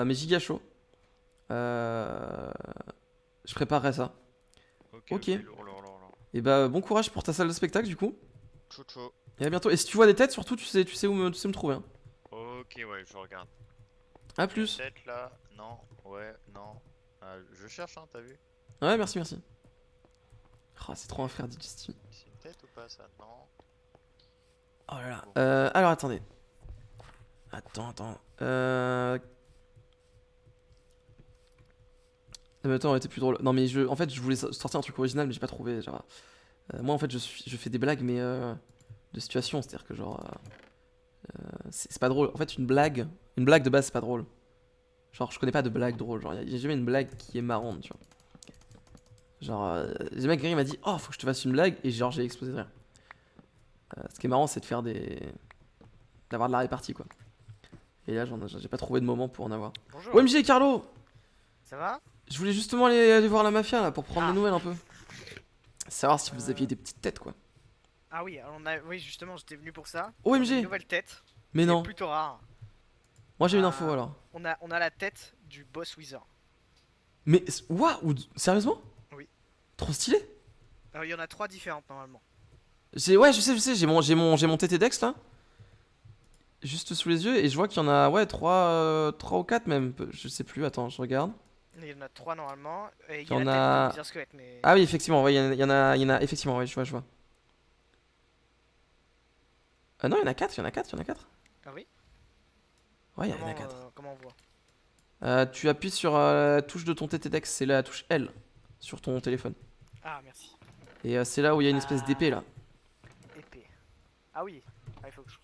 Mais giga chaud. Je préparerai ça. Ok. Lourd, lourd, lourd, lourd. Et bah, bon courage pour ta salle de spectacle du coup. Chaud, chaud. Et à bientôt. Et si tu vois des têtes, surtout, tu sais tu sais me trouver. Hein. Ok, ouais, je regarde. A plus. Tête là. Non. Ouais, non. Je cherche, hein, t'as vu? Ouais, merci. Oh, c'est trop un frère digestif. C'est une tête ou pas ça? Non. Oh là là. Bon. Alors attendez. Attends. Le même temps aurait été plus drôle. Non mais en fait je voulais sortir un truc original mais j'ai pas trouvé. Genre, moi en fait je fais des blagues mais de situation, c'est-à-dire que genre c'est pas drôle. En fait une blague de base c'est pas drôle. Genre je connais pas de blague drôle. Genre y a jamais une blague qui est marrante, tu vois. Genre le mec il m'a dit oh faut que je te fasse une blague et genre j'ai explosé de rire. Ce qui est marrant c'est de faire d'avoir de la répartie quoi. Et là j'ai pas trouvé de moment pour en avoir. Bonjour. OMG Carlo, Ça va? je voulais justement aller voir la mafia là pour prendre Ah. des nouvelles un peu. Savoir si vous aviez des petites têtes quoi. Ah oui, alors oui justement j'étais venu pour ça. OMG. On a une nouvelle tête. Mais qui est non, plutôt rare. moi j'ai une Ah. info alors. On a la tête du boss Wizard. Mais waouh, sérieusement? Oui. Trop stylé. Alors il y en a 3 différentes normalement. Ouais, je sais, j'ai mon TT Dex là. Juste sous les yeux et je vois qu'il y en a ouais 3 ou 4 même, je sais plus, attends, je regarde. Il y en a 3 normalement. Et il y Il y a en la a- tête de Wizard Squelette mais. Ah oui, effectivement, ouais, il y en a effectivement, ouais, je vois. Ah non, il y en a 4. Ah oui? Ouais, il y en a 4. Comment on voit? Tu appuies sur la touche de ton TT Dex, c'est la touche L sur ton téléphone. Ah merci. Et c'est là où il y a une espèce d'épée là. Épée. Ah oui. Ah, il faut que je.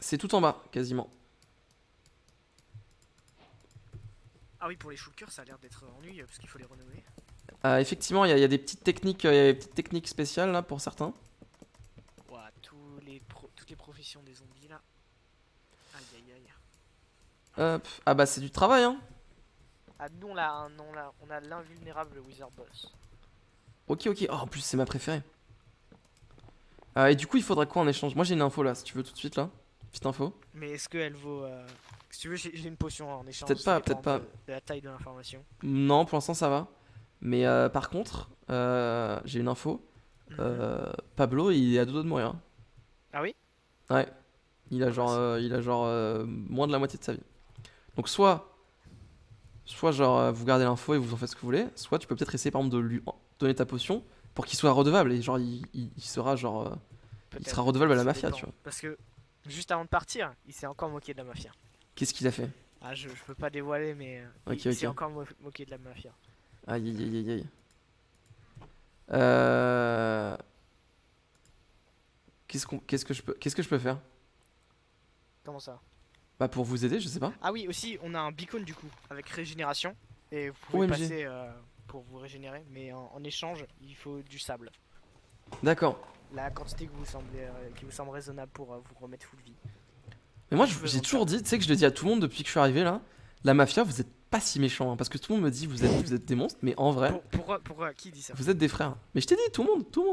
C'est tout en bas, quasiment. Ah oui, pour les shulkers ça a l'air d'être ennuyeux parce qu'il faut les renouveler. Effectivement, il y a des petites techniques spéciales là pour certains. Ouah, toutes les professions des zombies là. Aïe aïe aïe. Hop. Ah bah c'est du travail hein. Ah nous on a un nom là, on a l'invulnérable Wizard Boss. Ok. Oh, en plus c'est ma préférée. Et du coup il faudra quoi en échange? Moi j'ai une info là, si tu veux tout de suite là. Petite info. Mais est-ce qu'elle vaut. Si tu veux, j'ai une potion en échange. Peut-être ça pas, dépend peut-être pas. De la taille de l'information. Non, pour l'instant ça va. Mais par contre, j'ai une info. Pablo, il est à deux doigts de mourir. Hein. Ah oui? Ouais. Il a genre moins de la moitié de sa vie. Donc soit genre vous gardez l'info et vous en faites ce que vous voulez, soit tu peux peut-être essayer par exemple de lui donner ta potion pour qu'il soit redevable et genre il sera genre il Peut-être. sera redevable à la Ça mafia, dépend. tu vois. Parce que juste avant de partir, il s'est encore moqué de la mafia. Qu'est-ce qu'il a fait? Ah, je peux pas dévoiler, mais Ok, il s'est ok. encore moqué de la mafia. Aïe aïe aïe aïe aïe. Qu'est-ce que je peux faire? Comment ça? Bah pour vous aider, je sais pas. Ah oui, aussi, on a un beacon du coup, avec régénération. Et vous pouvez OMG. passer pour vous régénérer, mais en échange, il faut du sable. D'accord. La quantité qui vous semble raisonnable pour vous remettre full vie. Mais moi Je veux j'ai donc toujours dit, tu sais que je le dis à tout le monde depuis que je suis arrivé là, la mafia vous êtes pas si méchants hein, parce que tout le monde me dit vous êtes des monstres, mais en vrai Pourquoi? Qui dit ça? vous êtes des frères. Mais je t'ai dit tout le monde. Tout le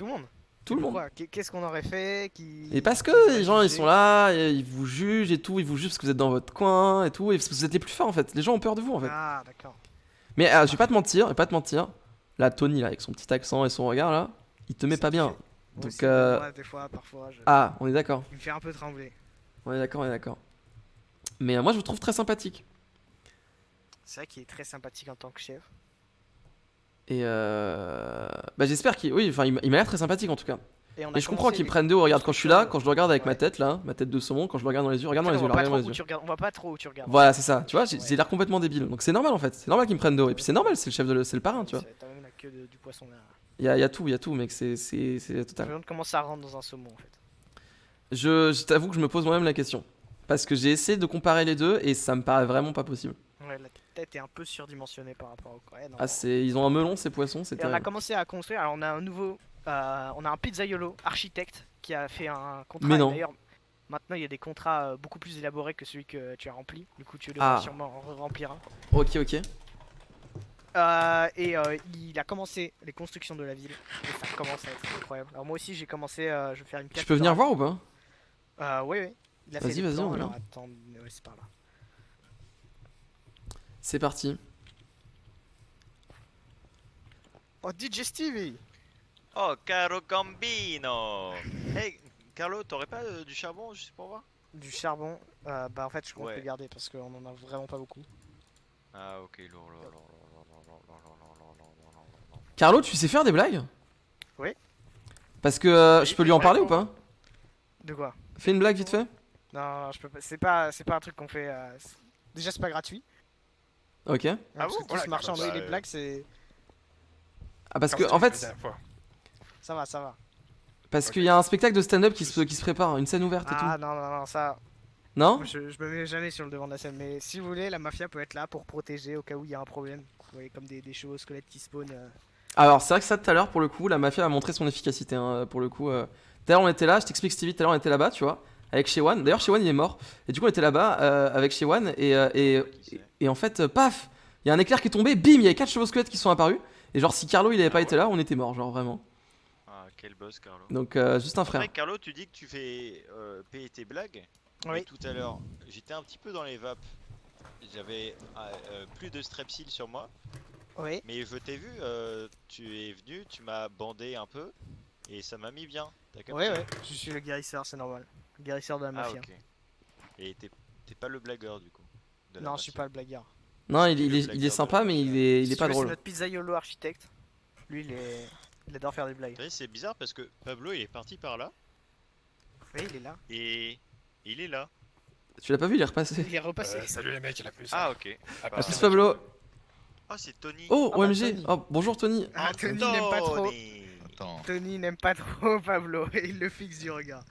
monde? Tout le monde. Pourquoi? Qu'est-ce qu'on aurait fait qui... Et parce que qui vous les a gens ils jugé sont là, et ils vous jugent et tout, ils vous jugent parce que vous êtes dans votre coin et tout, et parce que vous êtes les plus forts en fait. Les gens ont peur de vous en fait. Ah, d'accord. Mais je vais pas te mentir, là Tony là avec son petit accent et son regard là, il te met C'est pas bien. Moi Donc aussi, moi, des fois, parfois, ah, on est d'accord. il me fait un peu trembler. On est d'accord. Mais moi je vous trouve très sympathique. C'est vrai qu'il est très sympathique en tant que chef. Et bah j'espère qu'il oui, enfin il m'a l'air très sympathique en tout cas. Et on a Mais je comprends commencé qu'il me les- prenne de haut. Regarde, quand je suis là, quand je le regarde avec ma Ouais. tête là, ma tête de saumon, quand je le regarde dans les yeux, regarde En dans fait, les yeux, on voit pas regarde trop dans les où yeux. tu regardes. On voit pas trop où tu regardes. Voilà, c'est ça. Tu vois, Ouais. j'ai l'air complètement débile. Donc c'est normal en fait. C'est normal qu'il me prenne de haut. Et puis c'est normal, c'est le chef c'est le parrain, tu vois. T'as même la queue du poisson derrière. Il y a tout, mec. C'est Je total. me demande comment ça rentre dans un saumon en fait. Je t'avoue que je me pose moi-même la question. Parce que j'ai essayé de comparer les deux et ça me paraît vraiment pas possible. Ouais, la tête est un peu surdimensionnée par rapport au. Ouais, non. Ah, ils ont un melon ces poissons, c'est Et on a terrible. commencé à construire. Alors on a un nouveau. On a un pizzaiolo architecte qui a fait un contrat. Mais et non. D'ailleurs, maintenant il y a des contrats beaucoup plus élaborés que celui que tu as rempli. Du coup, tu devras Ah. sûrement en remplir un. Ok. Il a commencé les constructions de la ville. Et ça commence à être incroyable. Alors moi aussi j'ai commencé. Je vais faire une Je pièce. peux venir voir ou pas? Oui. Il a Vas-y, fait les vas-y, plans. on Alors verra. attends, ouais, c'est par là. C'est parti. Oh, DJ Stevie! Oh, Caro Gambino. Hey, Carlo, t'aurais pas du charbon juste pour voir? Du charbon. Bah en fait je compte Ouais. le garder parce qu'on en a vraiment pas beaucoup. Ah, ok, lourd. Carlo, tu sais faire des blagues? Oui. Parce que Oui, je peux lui en ouais, parler bon. ou pas? De quoi? Fais une blague vite fait. Non, je peux pas. C'est pas un truc qu'on fait. Déjà c'est pas gratuit. Ok. Parce bon, que tout voilà, ce marchand bah, les blagues c'est. Ah parce que Comme en ce que je fait, faisais la fois. Ça va. parce qu'il y a un spectacle de stand-up qui se prépare, une scène ouverte et Ah tout. non, ça. Non? Moi, je me mets jamais sur le devant de la scène. Mais si vous voulez, la mafia peut être là pour protéger au cas où il y a un problème. Vous voyez, comme des chevaux squelettes qui spawnent. Alors c'est vrai que ça tout à l'heure pour le coup, la mafia a montré son efficacité hein, pour le coup. Tout à l'heure on était là, je t'explique Stevie, tout à l'heure on était là-bas, tu vois, avec Shewan. D'ailleurs Shewan il est mort. Et du coup on était là-bas avec Shewan et en fait paf, il y a un éclair qui est tombé, bim, il y avait 4 chevaux squelettes qui sont apparus. Et genre si Carlo il avait pas été là, on était mort, genre vraiment. Ah, quel boss, Carlo. Donc juste un frère. Après, Carlo, tu dis que tu fais payer tes blagues. Oui. Mais tout à l'heure, j'étais un petit peu dans les vapes. J'avais plus de strepsil sur moi. Oui. Mais je t'ai vu, tu es venu, tu m'as bandé un peu. Et ça m'a mis bien. T'as capté? Ouais. Je suis le guérisseur, c'est normal. Le guérisseur de la Ah, mafia. ok. Et t'es pas le blagueur du coup de la Non, je suis mafia. pas le blagueur. Non, il le est blagueur sympa de la mais mafia. il Si est tu pas veux, drôle. C'est notre pizzaiolo architecte. Lui, il adore faire des blagues. Vous savez, c'est bizarre parce que Pablo il est parti par là. Oui, il est là. Et il est là. Tu l'as pas vu, il est repassé. Il est repassé. Salut les mecs, il a plus. Ah, ok. Ah, Bah, pas Plus ça. Pablo. Oh, c'est Tony. Oh Ah bah, OMG. Tony. Oh bonjour Tony. Ah, Tony n'aime pas trop. Tony. Attends, Tony n'aime pas trop Pablo. Il le fixe du regard.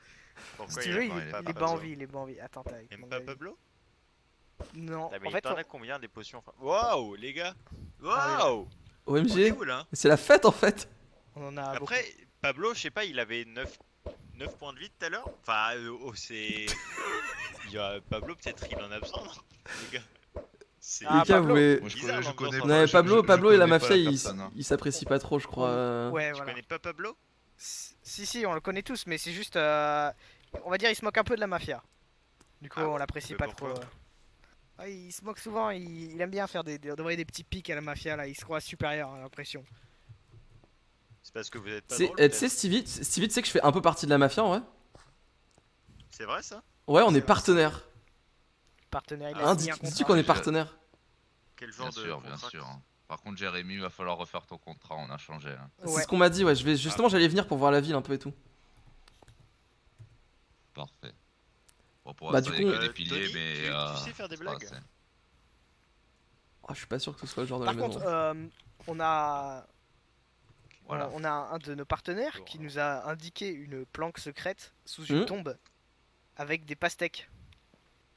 Pourquoi Si tu veux, aime il pas est pas Pablo en vie. Il est pas en vie. Attends, t'as. Aime pas Pablo? Non. Ah, mais En fait, t'en as combien des potions enfin... Waouh, les gars! Waouh! On est OMG. où là? C'est la fête en fait. on en a beaucoup. Après, Pablo, je sais pas, il avait 9 points de vie tout à l'heure. Enfin, c'est. Pablo, peut-être il en a besoin, non? Les gars. C'est Ah, Les gars, vous Pablo. voulez- moi je bizarre, connais, je l'ambiance connais entre- Non, mais je- Pablo, je Pablo et la connais pas mafia, personne, hein. ils s'apprécient pas trop, je crois. Ouais, Tu voilà. connais pas Pablo? Si, on le connaît tous, mais c'est juste. On va dire, il se moque un peu de la mafia. Du coup, Ah on ouais, l'apprécie mais pas trop. pourquoi Il se moque souvent, il aime bien faire d'envoyer des petits pics à la mafia là, il se croit supérieur, j'ai l'impression. C'est parce que vous êtes pas Tu drôle sais, peut-être. Stevie, tu sais que je fais un peu partie de la mafia en vrai. C'est vrai ça? Ouais, on C'est est vrai. partenaires. Partenaire, il Ah, a Hein, signé un dis-tu contrat. qu'on est Je- partenaires? Quel genre Bien de sûr, bien contrat? sûr. Par contre, Jérémy, il va falloir refaire ton contrat, on a changé. Hein. C'est Ouais. ce qu'on m'a dit, ouais. Justement, j'allais venir pour voir la ville un peu et tout. Parfait. Bon, pour Bah, l'instant, du il y a coup- que des piliers, Tony, mais. tu sais faire des ça va, blagues? Ah, je suis pas sûr que ce soit le genre de Par la contre, maison. on a Voilà. on a un de nos partenaires Bon, qui hein. nous a indiqué une planque secrète sous une Hmm. tombe avec des pastèques.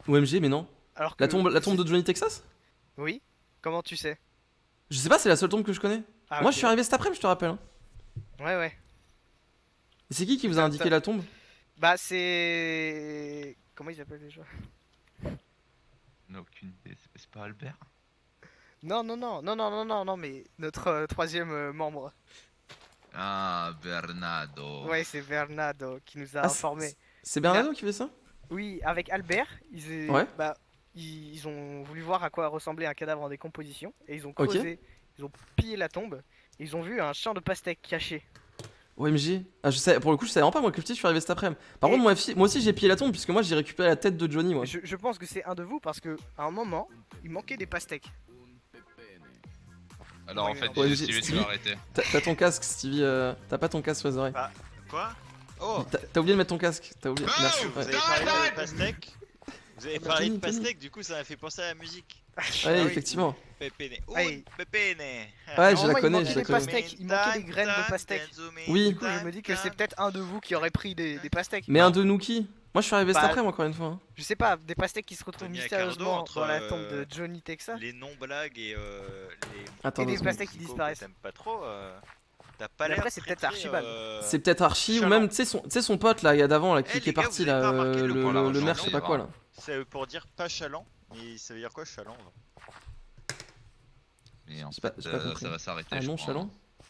OMG, mais non. Alors que La tombe de Johnny Texas? Oui. Comment tu sais? Je sais pas, c'est la seule tombe que je connais. Ah, Moi, ok. je suis arrivé cet après-midi, je te rappelle. Hein. Ouais, ouais. Et c'est qui vous a indiqué la tombe? Bah c'est comment ils appellent déjà? On n'a aucune idée, c'est pas Albert? Non, mais notre troisième membre. Ah, Bernardo. Ouais, c'est Bernardo qui nous a Ah, informé. C'est Bernardo qui fait ça? Oui, avec Albert, Ouais. ils ont voulu voir à quoi ressemblait un cadavre en décomposition et ils ont Ok. creusé, ils ont pillé la tombe, et ils ont vu un champ de pastèques caché. OMG. Ah, pour le coup, je savais vraiment pas, moi, que je suis arrivé cet après-midi. Par Et- contre, moi aussi, j'ai pillé la tombe, puisque moi, j'ai récupéré la tête de Johnny, moi. Je pense que c'est un de vous parce que à un moment, il manquait des pastèques. Alors, en Ouais, fait, non. Ouais, Stevie, tu Stevie. vas arrêter. T'as ton casque, Stevie. T'as pas ton casque sur les oreilles. Quoi? Oh! T'as oublié de mettre ton casque. T'as oublié. Oh, Merci. Vous Ouais. avez parlé de pastèques? Vous avez parlé de Tony, Tony. pastèques, du coup ça m'a fait penser à la musique. Ouais, Ah oui. effectivement. Pepene. Hey. Pepene. Ouais, je Normalement, la il connais, manquait je la des connais. pastèques, il manquait des graines de pastèques. Oui. Du coup, je me dis que c'est peut-être un de vous qui aurait pris des pastèques. Mais un de nous qui? Moi, je suis arrivé cet Bah, après-midi, encore une fois. Hein. Je sais pas, des pastèques qui se retrouvent Tony mystérieusement Accardo, dans la entre, tombe de Johnny Texas. Les non-blagues et les Attends, Et des deux secondes. pastèques qui musicaux disparaissent. que t'aimes pas trop. T'as pas Mais l'air après, c'est très, peut-être très, Archibald. C'est peut-être Archie ou Chaland. même, tu sais, son pote là, il y a d'avant là, Eh, qui est les gars, parti vous avez là, pas remarqué le point, le là, maire, je sais pas Chaland, quoi là. Ça veut pour dire pas chaland, mais ça veut dire quoi chaland? Mais en J'ai pas- fait, j'ai pas compris. ça va s'arrêter. Ah je non, crois, Chaland? hein.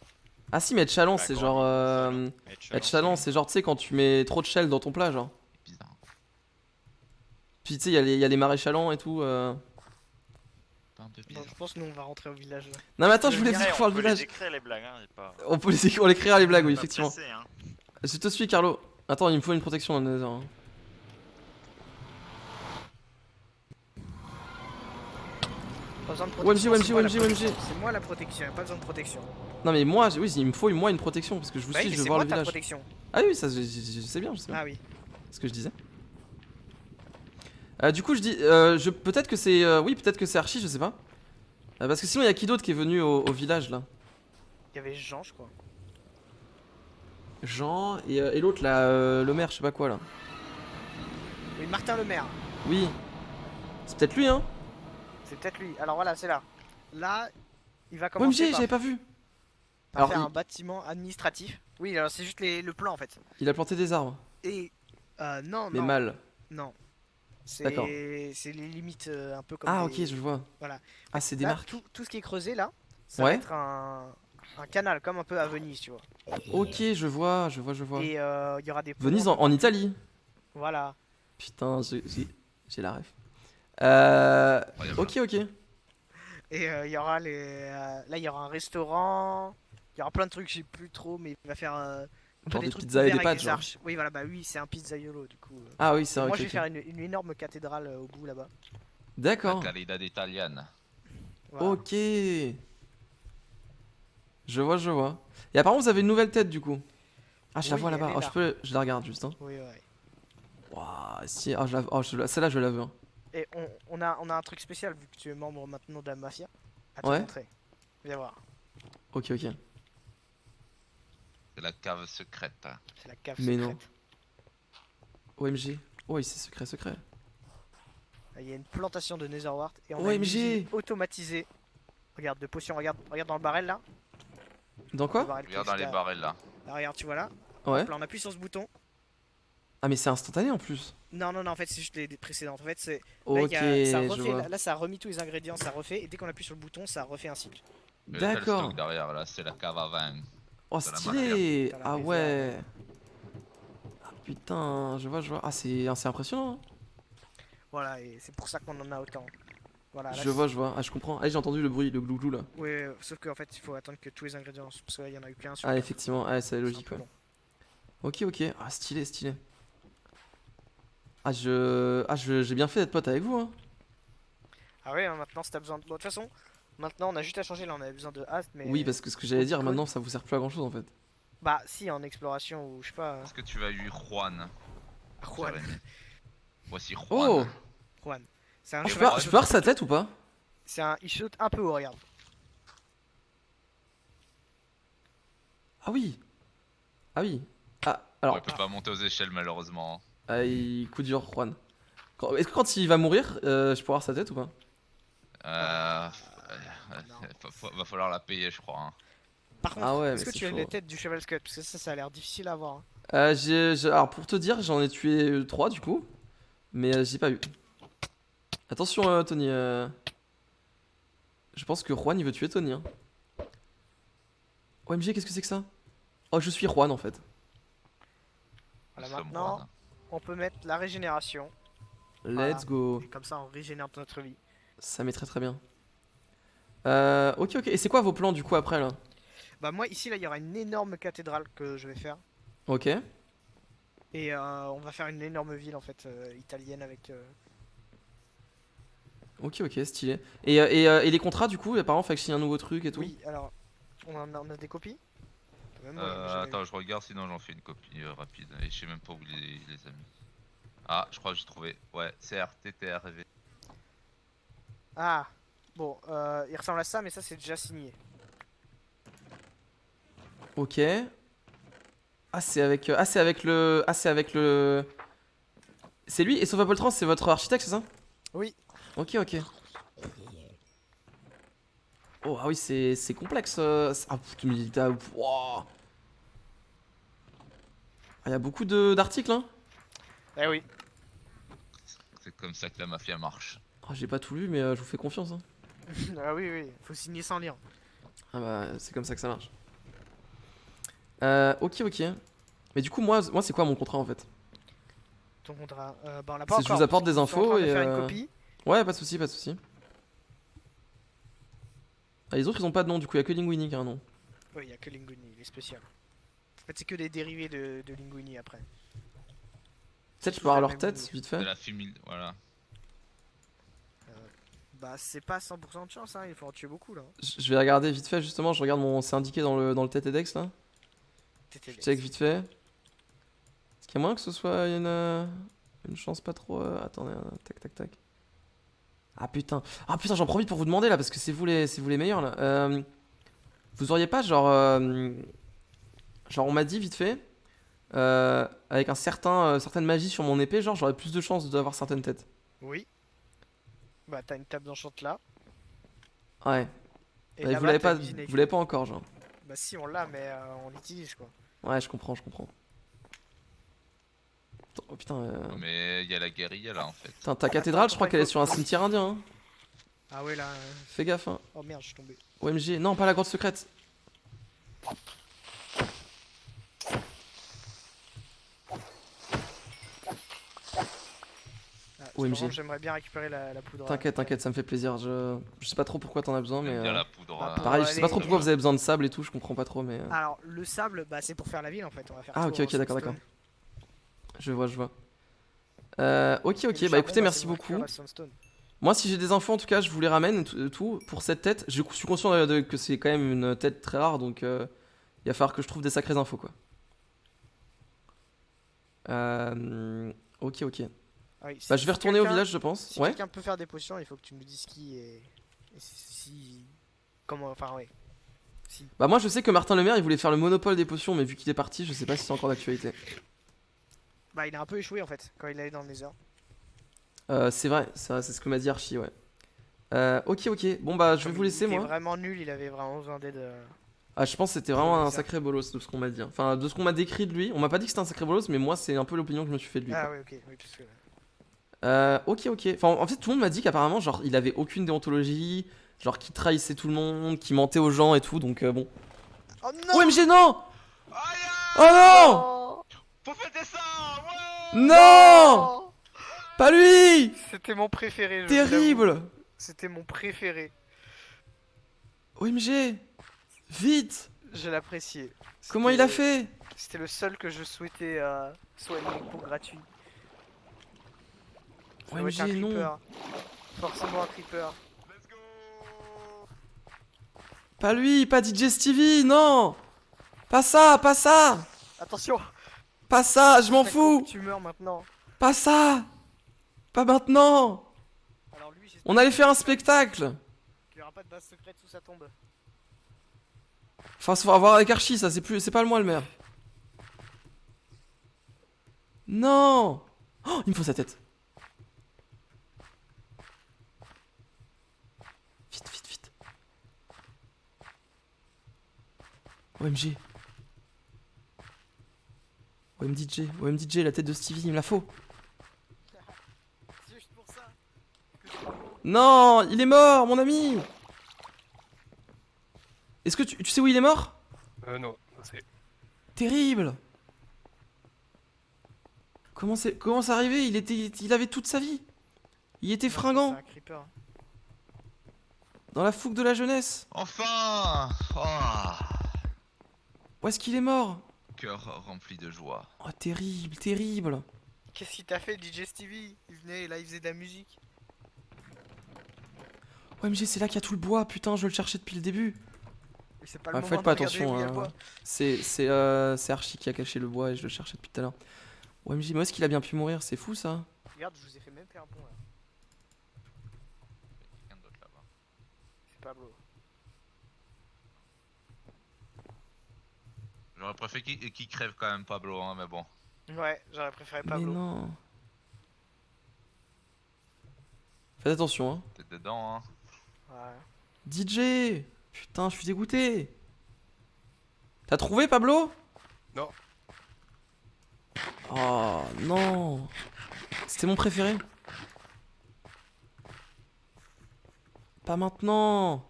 Ah si, mais être chaland, Bah, c'est quand genre. on dit Être chaland, c'est genre, tu sais, quand tu mets trop de shell dans ton plat, genre. C'est bizarre. Puis tu sais, il y a les marais chalants et tout. Putain de Bon, bizarre. je pense que nous on va rentrer au village. Là. Non, mais attends, je Le voulais village, dire voir on le peut les village. écrire les blagues, hein, c'est pas. On les créera les blagues, oui, Pas effectivement. pressé, hein. Je te suis, Carlo. Attends, il me faut une protection dans le Nether. Hein. Pas besoin de OMG, protection. OMG, c'est moi la OMG. protection. C'est moi la protection, y a pas besoin de protection. Non, mais moi, oui, il me faut moi une protection parce que je vous Bah suis, oui, mais je veux c'est voir moi le ta village. protection. Ah oui, ça, je sais bien, je sais bien. Ah oui. Ce que je disais. Du coup, je dis, peut-être que c'est, oui, peut-être que c'est Archie, je sais pas. Parce que sinon, il y a qui d'autre qui est venu au village là? Il y avait Jean, je crois. Jean et l'autre là, le maire, je sais pas quoi là. Oui, Martin le maire. Oui. C'est peut-être lui, hein? C'est peut-être lui. Alors voilà, c'est là. Là, il va commencer OMG, par, j'avais pas vu. par Alors, faire il- un bâtiment administratif. Oui, alors c'est juste le plan en fait. Il a planté des arbres, Et non, mais non, mal. non. D'accord. C'est les limites un peu comme Ah, des- ok, je vois. Voilà. Ah, c'est des Là, marques. tout ce qui est creusé là, ça Ouais. va être un canal comme un peu à Venise, tu vois. Ok, je vois. Et il y aura des ponts Venise un peu en Italie. Voilà. Putain, j'ai la ref. Incroyable. Ok. Et il y aura là il y aura un restaurant, il y aura plein de trucs, je sais plus trop, mais il va faire un peu Genre des des trucs pizzas et couverts des avec pâtes, des genre. arches. Oui voilà, bah oui, c'est un pizzaiolo du coup. Ah oui, c'est Et vrai. moi ok, je vais ok. faire une énorme cathédrale au bout là-bas. D'accord. La qualité italienne. Voilà. Ok. Je vois. Et apparemment, vous avez une nouvelle tête du coup. Ah, je la Oui, vois là-bas. elle est Oh, là. je la regarde juste. Hein. Oui ouais. Waouh, si. Ah, celle-là, je la veux. Hein. Et on a un truc spécial vu que tu es membre maintenant de la mafia. À te Ouais. montrer. Viens voir. Ok. C'est la cave secrète. Hein. C'est la cave Mais secrète. non. OMG. Oh, c'est secret. Là, il y a une plantation de Netherwart et on a OMG. une usine automatisée. Regarde de potions, regarde dans le barrel là. Dans Le quoi? barrel qui est Regarde dans juste les là. barrels là. Là, regarde, tu vois là. Ouais. Hop, là, on appuie sur ce bouton. Ah, mais c'est instantané en plus. Non, en fait, c'est juste les précédentes. En fait, c'est. Là, Ok, ça je refait, vois. là, ça a remis tous les ingrédients, ça refait. Et dès qu'on appuie sur le bouton, ça refait un cycle. Mais là, t'as le D'accord. stock derrière là, c'est la cave à vin. Oh, Dans la stylé. Dans la Ah réserve. ouais. Ah, putain, je vois. Ah, c'est impressionnant. Hein. Voilà, et c'est pour ça qu'on en a autant. Voilà, là, Je vois. Ah, je comprends. Ah, j'ai entendu le bruit, le glouglou là. Ouais, sauf qu'en fait, il faut attendre que tous les ingrédients, parce qu'il y en a eu qu'un sur Ah, quatre. effectivement, ah, c'est C'est un logique, peu ouais. long. Ok. Ah, stylé. J'ai bien fait d'être pote avec vous, hein. Ah ouais, hein, maintenant, si t'as besoin de. Bon, de toute façon, maintenant, on a juste à changer. Là, on avait besoin de haste, mais. Oui, parce que ce que j'allais dire, Code. maintenant, ça vous sert plus à grand chose en fait. Bah, si, en exploration ou je sais pas. Est-ce que tu vas eu Juan Juan. Jérémy. Voici Juan. Oh Juan. C'est un Je peux cheval. voir- je peux voir sa tête ou pas? C'est un. Il saute un peu haut, regarde. Ah oui. Ah, Bon, alors, il peut pas monter aux échelles malheureusement. coup dur, Juan. Est-ce que quand il va mourir, je peux voir sa tête ou pas? Euh... non. Va falloir la payer je crois. Hein. Par contre, Ah ouais, est-ce mais que c'est tu as chaud. les têtes du cheval Scott? Parce que ça a l'air difficile à avoir. Hein. Alors, pour te dire, j'en ai tué 3 du coup. Mais j'ai pas eu. Attention, Tony. Je pense que Juan il veut tuer Tony. Hein. OMG, qu'est-ce que c'est que ça? Oh, je suis Juan en fait. Voilà, Nous sommes maintenant, Juan. on peut mettre la régénération. Let's go. Et comme ça, on régénère notre vie. Ça m'est très bien. Ok. Et c'est quoi vos plans du coup après là? Bah, moi, ici, là, il y aura une énorme cathédrale que je vais faire. Ok. Et on va faire une énorme ville, en fait, italienne avec. Ok, stylé. Et les contrats du coup, apparemment, faut que je signe un nouveau truc et tout. Oui, alors, on a des copies? Même moi, j'en ai jamais Attends, vu. je regarde sinon j'en fais une copie rapide. Et je sais même pas où les a mis. Ah, je crois que j'ai trouvé. Ouais, CRTTRV. Ah, bon, il ressemble à ça, mais ça, c'est déjà signé. Ok. C'est avec le. C'est avec le. C'est lui et Sopha Poltran, c'est votre architecte, c'est ça? Oui. Ok. Oh, ah oui, c'est complexe. Ah, tu me dis. Wow. Il y a beaucoup d'articles, hein? Eh oui. C'est comme ça que la mafia marche. Oh, j'ai pas tout lu, mais je vous fais confiance. Hein. Ah oui, faut signer sans lire. Ah bah, c'est comme ça que ça marche. Ok. Mais du coup, moi c'est quoi mon contrat en fait? Ton contrat. Bah, on l'a pas C'est je encore. vous apporte des Ils sont en infos train de et. faire une copie. Ouais, pas de soucis. Ah, les autres, ils ont pas de nom, du coup, il y a que Linguini qui a un nom. Oui, il y a que Linguini, il est spécial. En fait, c'est que des dérivés de Linguini après. Peut-être je tous peux avoir la leur même tête, ligne. vite De fait. la fumée, voilà. Bah, c'est pas 100% de chance, hein, il faut en tuer beaucoup là. Je vais regarder vite fait, justement, je regarde mon. C'est indiqué dans le TTDex là. T'étais Je check vite fait. Est-ce qu'il y a moyen que ce soit une chance pas trop. Attendez, tac. Ah putain, j'en profite pour vous demander là, parce que c'est vous les meilleurs là. Vous auriez pas genre. Genre, on m'a dit vite fait. Avec certaine magie sur mon épée, genre j'aurais plus de chances d'avoir certaines têtes. Oui. Bah, t'as une table d'enchante là. Ouais. Et Bah, là-bas, vous l'avez t'as pas, une usine à vous l'avez pas encore, genre. Bah, si, on l'a, mais on l'utilise quoi. Ouais, je comprends. Oh putain, Mais il y a la guérilla là en fait. putain, ta cathédrale, je crois qu'elle est sur un cimetière indien. Hein. Ah ouais, là. Fais gaffe, hein. Oh merde, je suis tombé. OMG, non, pas la grotte secrète. Ah, OMG. cependant, j'aimerais bien récupérer la poudre. T'inquiète, ça me fait plaisir. Je sais pas trop pourquoi t'en as besoin, mais. J'aime bien la poudre. bah, Pareil, je sais pas Allez. trop pourquoi vous avez besoin de sable et tout, je comprends pas trop, mais. Alors, le sable, bah, c'est pour faire la ville en fait. On va faire Ah, tout ok, en d'accord. sandstone. Je vois. Ok, Et le bah charbon, écoutez, c'est merci pour récupérer beaucoup. la sandstone. Moi, si j'ai des infos, en tout cas, je vous les ramène tout pour cette tête. Je suis conscient que c'est quand même une tête très rare, donc il va falloir que je trouve des sacrées infos, quoi. Ok. Ah oui, Bah, si je vais retourner au quelqu'un- village, je pense. Si Ouais. quelqu'un peut faire des potions, il faut que tu me dises qui et si. Comment. Enfin, ouais. Si. Bah, moi, je sais que Martin Lemaire, il voulait faire le monopole des potions, mais vu qu'il est parti, je sais pas si c'est encore d'actualité. Bah, il a un peu échoué en fait quand il allait dans le Nether. C'est vrai, c'est ce que m'a dit Archie, ouais. Ok. Bon, bah, je vais Comme vous laisser, il était moi. vraiment nul, il avait vraiment besoin d'aide. Ah, je pense que c'était vraiment un Ça. sacré bolos de ce qu'on m'a dit. Hein. Enfin, de ce qu'on m'a décrit de lui. On m'a pas dit que c'était un sacré bolos, mais moi, c'est un peu l'opinion que je me suis fait de lui. Ah, Quoi. ouais, ok. Oui, parce que. Ok. Enfin, en fait, tout le monde m'a dit qu'apparemment, genre, il avait aucune déontologie, genre, qu'il trahissait tout le monde, qu'il mentait aux gens et tout, donc bon. Oh non! OMG, non! Aïe! Oh non! Oh! Faut fêter ça! Ouais! Non! Oh! Pas lui! C'était mon préféré. je vous l'avoue. Terrible! C'était mon préféré. OMG! Vite! Je l'appréciais. Comment il a C'était- fait? C'était le seul que je souhaitais soigner pour gratuit. Ça doit être un OMG, non. creeper. Forcément un creeper. Let's go. Pas lui, pas DJ Stevie, non! Pas ça, pas ça! Attention. Pas ça, je m'en Taco, fous! Tu meurs maintenant. Pas ça! Pas maintenant! Alors lui, j'espère On allait faire un spectacle! qu'il n'y aura pas de base secrète sous sa tombe. Enfin, faut voir avec Archie, ça, c'est pas moi le maire. Non! Oh, il me faut sa tête. Vite, vite, vite. OMG. OMDJ, la tête de Stevie, il me la faut. C'est juste pour ça. Non, il est mort, mon ami. Est-ce que tu sais où il est mort? Non, c'est... Terrible. Comment c'est arrivé? Il avait toute sa vie. Il était fringant, C'est un creeper. dans la fougue de la jeunesse. Enfin. Où est-ce qu'il est mort? Cœur rempli de joie. Oh, terrible, terrible. Qu'est-ce qu'il t'a fait, DJ Stevie? Il venait et là, il faisait de la musique. OMG, c'est là qu'il y a tout le bois, putain, je le cherchais depuis le début. Mais c'est pas Ah, le faites moment pas de regarder attention, où il y a le hein. bois. C'est Archie qui a caché le bois et je le cherchais depuis tout à l'heure. OMG, mais où est-ce qu'il a bien pu mourir? C'est fou ça. Regarde, je vous ai fait même faire un pont là. Quelqu'un d'autre là-bas. C'est Pablo. J'aurais préféré qu'il crève quand même Pablo, hein, mais bon. Ouais, j'aurais préféré Mais Pablo. non. Faites attention, hein. T'es dedans, hein. Ouais. DJ! Putain, je suis dégoûté. T'as trouvé, Pablo? Non. Oh non. C'était mon préféré. Pas maintenant.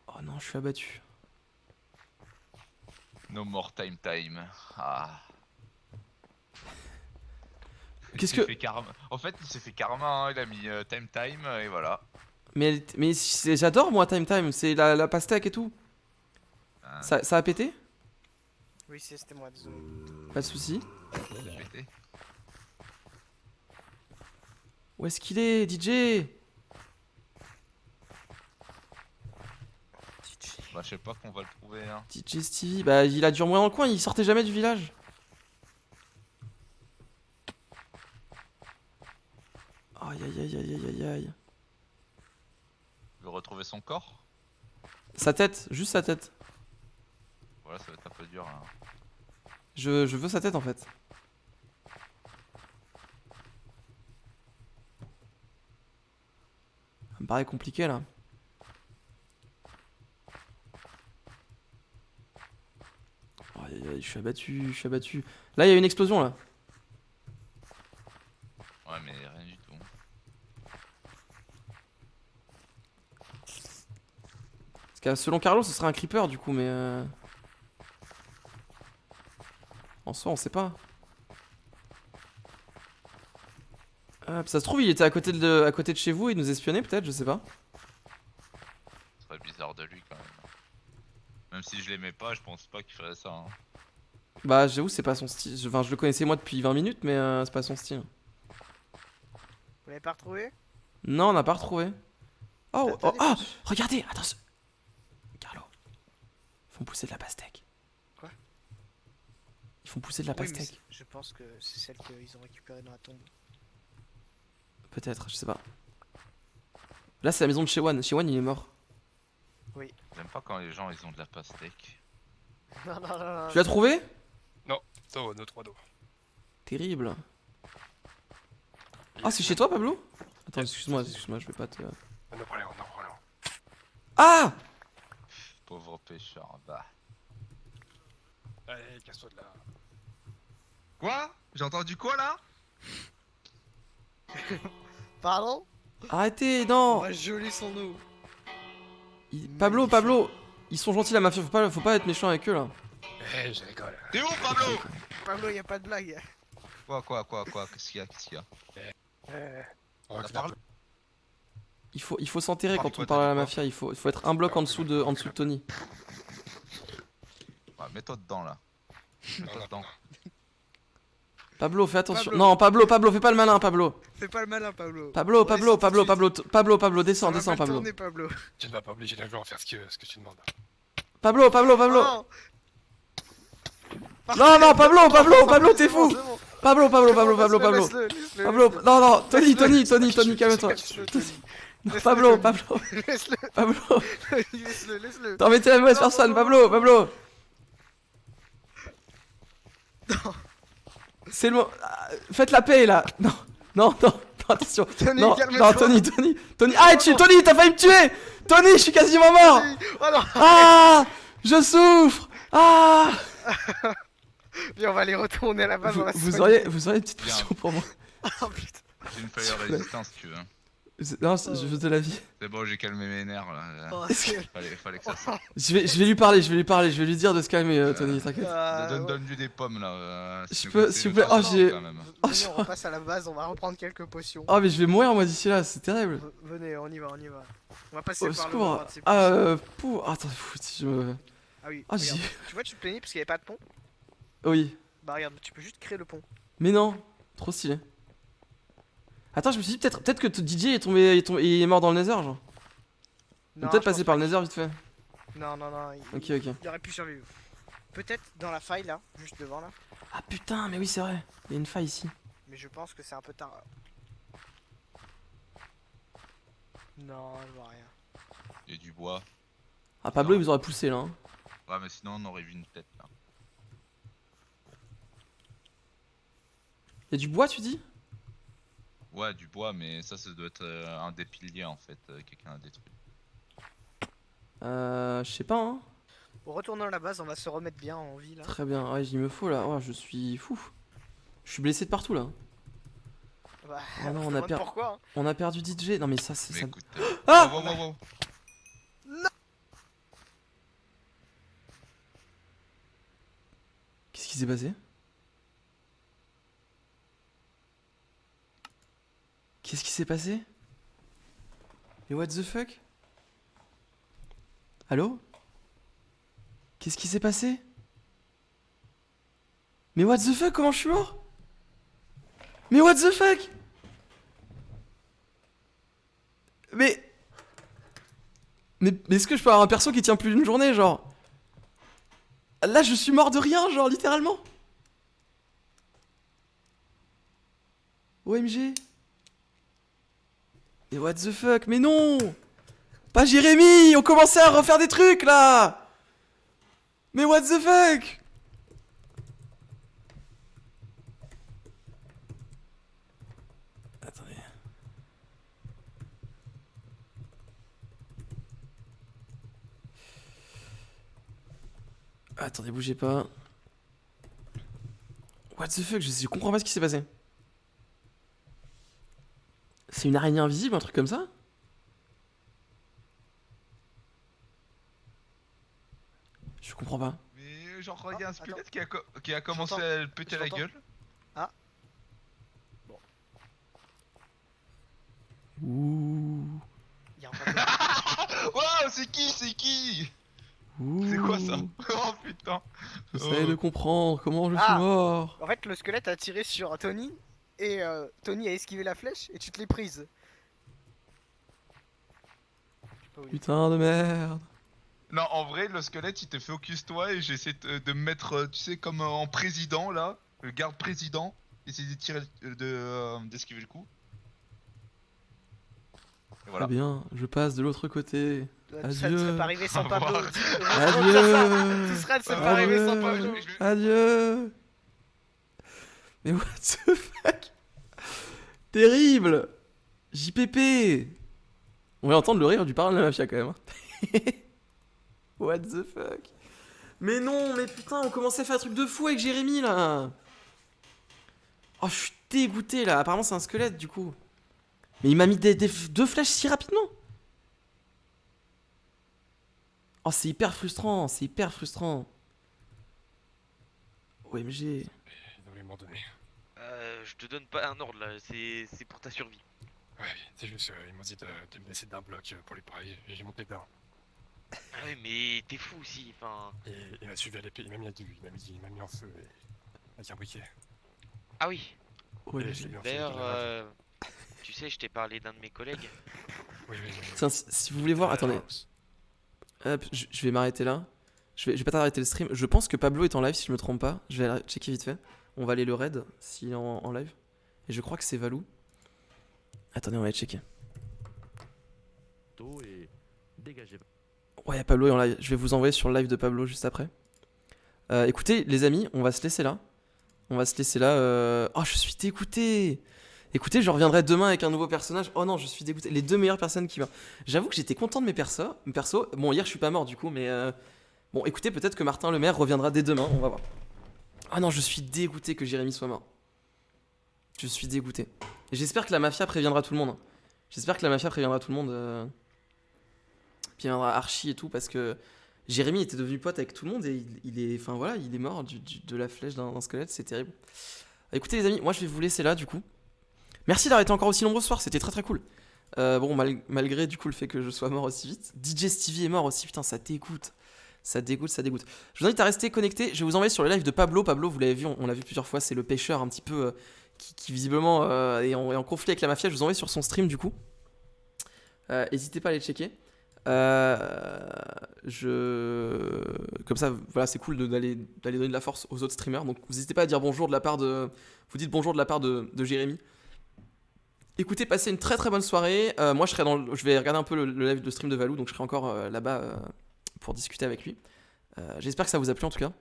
Oh non, je suis abattu. No more time. Ah. Qu'est-ce Il s'est que... fait karma. En fait, il s'est fait karma, hein, il a mis time et voilà. Mais j'adore moi Time, c'est la pastèque et tout. Ah, Ça a pété? Oui, c'était moi, désolé. Pas de soucis. j'ai pété. Où est-ce qu'il est, DJ? Bah, je sais pas qu'on va le trouver, hein. DJ Stevie, bah il a dû mourir dans le coin, il sortait jamais du village. Aïe aïe aïe aïe aïe aïe aïe. Il veut retrouver son corps. Sa tête, juste sa tête. Voilà, ça va être un peu dur, hein. Je veux sa tête en fait. Ça me paraît compliqué là. Aïe aïe aïe, je suis abattu. Là il y a une explosion là. Ouais, mais rien du tout. Parce que selon Carlo ce serait un creeper du coup mais en soi on sait pas. Ça se trouve il était à côté de chez vous et il nous espionnait peut-être, je sais pas. Ce serait bizarre de lui quand même. Même si je l'aimais pas, je pense pas qu'il ferait ça, hein. Bah j'avoue c'est pas son style, enfin je le connaissais moi depuis 20 minutes mais c'est pas son style. Vous l'avez pas retrouvé? Non on n'a pas retrouvé. Oh, T'as oh, des ah, poches regardez, attends. Carlo. Ils font pousser de la pastèque. Quoi? Ils font pousser de la Oui, mais pastèque. je pense que c'est celle qu'ils ont récupérée dans la tombe. Peut-être, je sais pas. Là c'est la maison de Shewan. Shewan il est mort. J'aime pas quand les gens ils ont de la pastèque. Non. Tu l'as trouvé? Ça va, notre dos. Terrible. Ah c'est chez toi Pablo? Attends excuse-moi, je vais pas te... On en parlait. Ah! Pauvre pêcheur, bah. Allez, casse-toi de là. Quoi? J'ai entendu quoi là? Pardon? Arrêtez, non! On va geler son eau. Pablo, ils sont gentils la mafia, faut pas être méchant avec eux là. Eh, je rigole. T'es où, Pablo? Pablo, y a pas de blague. Quoi Qu'est-ce qu'il y a On va T'as que parlé Il faut s'enterrer Parle quand quoi, on parle à la t'as dit quoi mafia, il faut être un bloc en dessous de Tony. Ouais, mets-toi dedans là. Mets-toi dedans. Pablo, fais attention. Pablo. Non, Pablo, fais pas le malin, Pablo. Fais pas le malin, Pablo. Pablo, On descend tout de suite. Pablo, descends, Ça va descends, mal Pablo. tourner, Pablo. Tu ne vas pas obliger la joueur à faire ce que tu demandes. Pablo. Oh Non, Pablo, t'es fou. C'est bon. Pablo. Laisse-le, laisse-le, Pablo, laisse-le. non, Tony, calme-toi. Laisse-le, Tony. Laisse-le, Pablo, Tony. Laisse-le, Pablo. laisse-le. T'en mettais la mauvaise Non, personne, non, Pablo. non. C'est le moment. Faites la paix là. Non, attention. Tony, Non, calme-toi. Tony. Ah, Tony, t'as failli me tuer. Tony, je suis quasiment mort. Oh non. Ah, je souffre. Ah. Viens, on va aller retourner à la base. on va se Vous soigner. auriez une petite potion pour moi. Oh putain. J'ai une fire résistance si tu veux. Non, je veux de la vie. C'est bon, j'ai calmé mes nerfs là. Oh, Fallait que ça sorte. Je vais lui parler, je vais lui dire de se calmer, Tony, t'inquiète. Donne-lui des pommes là. Je peux, s'il vous plaît. Oh, j'ai. Oh, Venez, on repasse à la base, on va reprendre quelques potions. Oh, mais je vais mourir moi d'ici là, c'est terrible. Venez, on y va. On va passer Au par le secours. moment de ces Ah, potions. attends, si je me. Ah oui, Ah, regarde. j'ai. Tu vois, tu te plaignais parce qu'il n'y avait pas de pont. Oui. Bah regarde, tu peux juste créer le pont. Mais non, trop stylé. Attends, je me suis dit peut-être que DJ est mort dans le Nether, genre. Non, Peut-être je passer pense par pas le Nether vite fait. Non, Ok. il aurait pu survivre. Peut-être dans la faille là, juste devant là. Ah putain, mais oui, c'est vrai. Il y a une faille ici. Mais je pense que c'est un peu tard. Non, je vois rien. Il y a du bois. Ah, Pablo, il vous aurait poussé là. Hein. Ouais, mais sinon on aurait vu une tête là. Il y a du bois, tu dis? Ouais, du bois, mais ça doit être un des piliers en fait. Quelqu'un a détruit. Je sais pas, hein. Bon, retournons à la base, on va se remettre bien en vie là. Très bien, ouais, il me faut là. Oh, je suis fou. Je suis blessé de partout là. Bah, Oh non, se on a demande perdu. pourquoi. Hein. On a perdu DJ. Non, mais ça, c'est Mais ça. écoute. Ah Wow. Qu'est-ce qui s'est passé? Qu'est-ce qui s'est passé? Mais what the fuck? Allô? Qu'est-ce qui s'est passé? Mais what the fuck? Comment je suis mort? Mais what the fuck? Mais est-ce que je peux avoir un perso qui tient plus d'une journée, genre? Là, je suis mort de rien, genre, littéralement. OMG. Mais what the fuck? Mais non! Pas Jérémy! On commençait à refaire des trucs, là! Mais what the fuck? Attendez. Attendez, bougez pas. What the fuck? Je comprends pas ce qui s'est passé. C'est une araignée invisible, un truc comme ça? Je comprends pas. Mais genre, il y a un attends. squelette qui a commencé à le péter la J'entends. gueule. Ouh. Il y a encore Waouh, c'est qui? Ouh. C'est quoi ça? Oh putain. J'essaie de comprendre comment je suis Ah. mort. En fait, le squelette a tiré sur Tony et Tony a esquivé la flèche et tu te l'es prise. Je sais pas où il est. Putain de merde. Non, en vrai, le squelette il te focus toi et j'essaie de me mettre, tu sais, comme en président là, le garde président, essayer de tirer, d'esquiver le coup. Et voilà. Très bien, je passe de l'autre côté. Ça ne Adieu. serait pas arrivé sans Au Pablo. revoir. Adieu. Tout serait ne serait pas arrivé sans Pablo. Adieu. Mais what the fuck? Terrible. JPP. On va entendre le rire du parrain de la mafia quand même. Hein. What the fuck? Mais non, mais putain, on commençait à faire un truc de fou avec Jérémy là. Oh, je suis dégoûté là. Apparemment, c'est un squelette du coup. Mais il m'a mis deux flèches si rapidement. Oh, c'est hyper frustrant, c'est hyper frustrant. OMG. Il doit lui m'en donner. Je te donne pas un ordre là, c'est pour ta survie. Ouais, c'est juste, ils m'ont dit de me laisser d'un bloc pour les pareils, et j'ai monté dedans. Ah ouais, mais t'es fou aussi, enfin. Et il m'a suivi à l'épée, il m'a mis à du, il m'a mis en feu avec un briquet. Ah oui, Ouais, Et je l'ai mis en feu avec d'ailleurs, une rage. tu sais, je t'ai parlé d'un de mes collègues. Oui. Tiens, si vous voulez voir, attendez. Hop, je vais m'arrêter là. Je vais pas t'arrêter le stream. Je pense que Pablo est en live si je me trompe pas. Je vais aller checker vite fait. On va aller le raid s'il est en live. Et je crois que c'est Valou. Attendez, on va aller checker. Et dégagez. Ouais, Pablo est en live. Je vais vous envoyer sur le live de Pablo juste après. Écoutez, les amis, on va se laisser là. On va se laisser là. Oh, je suis dégoûté. Écoutez, je reviendrai demain avec un nouveau personnage. Oh non, je suis dégoûté. Les deux meilleures personnes qui meurent. J'avoue que j'étais content de mes persos. Bon, hier, je suis pas mort du coup, mais. Bon, écoutez, peut-être que Martin Lemaire reviendra dès demain. On va voir. Ah non, je suis dégoûté que Jérémy soit mort. Je suis dégoûté. Et j'espère que la mafia préviendra tout le monde. J'espère que la mafia préviendra tout le monde. Préviendra Archie et tout, parce que Jérémy était devenu pote avec tout le monde et il est. Enfin voilà, il est mort de la flèche d'un squelette, c'est terrible. Écoutez, les amis, moi je vais vous laisser là du coup. Merci d'avoir été encore aussi nombreux ce soir, c'était très très cool. Bon, malgré du coup le fait que je sois mort aussi vite. DJ Stevie est mort aussi, putain, ça dégoûte. Ça dégoûte. Je vous invite à rester connecté. Je vais vous envoyer sur le live de Pablo. Pablo, vous l'avez vu, on l'a vu plusieurs fois, c'est le pêcheur un petit peu qui visiblement est en conflit avec la mafia. Je vous envoie sur son stream du coup. N'hésitez pas à aller checker. Comme ça, voilà, c'est cool d'aller donner de la force aux autres streamers. Donc, vous n'hésitez pas à dire bonjour de la part de. Vous dites bonjour de la part de Jérémy. Écoutez, passez une très très bonne soirée. Moi, je vais regarder un peu le live de stream de Valou, donc je serai encore là-bas pour discuter avec lui. J'espère que ça vous a plu en tout cas.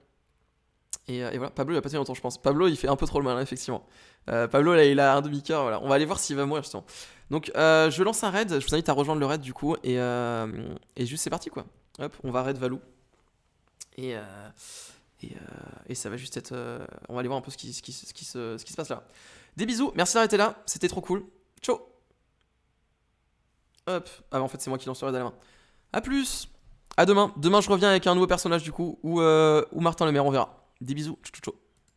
Et voilà, Pablo il va pas tenir longtemps, je pense. Pablo il fait un peu trop le malin, effectivement. Pablo là, il a un demi-cœur. Voilà. On va aller voir s'il va mourir justement. Donc, je lance un raid. Je vous invite à rejoindre le raid du coup. Et juste, c'est parti quoi. Hop, on va raid Valou. Et ça va juste être. On va aller voir un peu ce qui se passe là. Des bisous, merci d'avoir été là. C'était trop cool. Ciao. Hop. Ah, bah en fait, c'est moi qui lance le raid à la main. A plus. À demain. Demain, je reviens avec un nouveau personnage du coup. Ou Martin Lemaire, on verra. Des bisous. Ciao, ciao.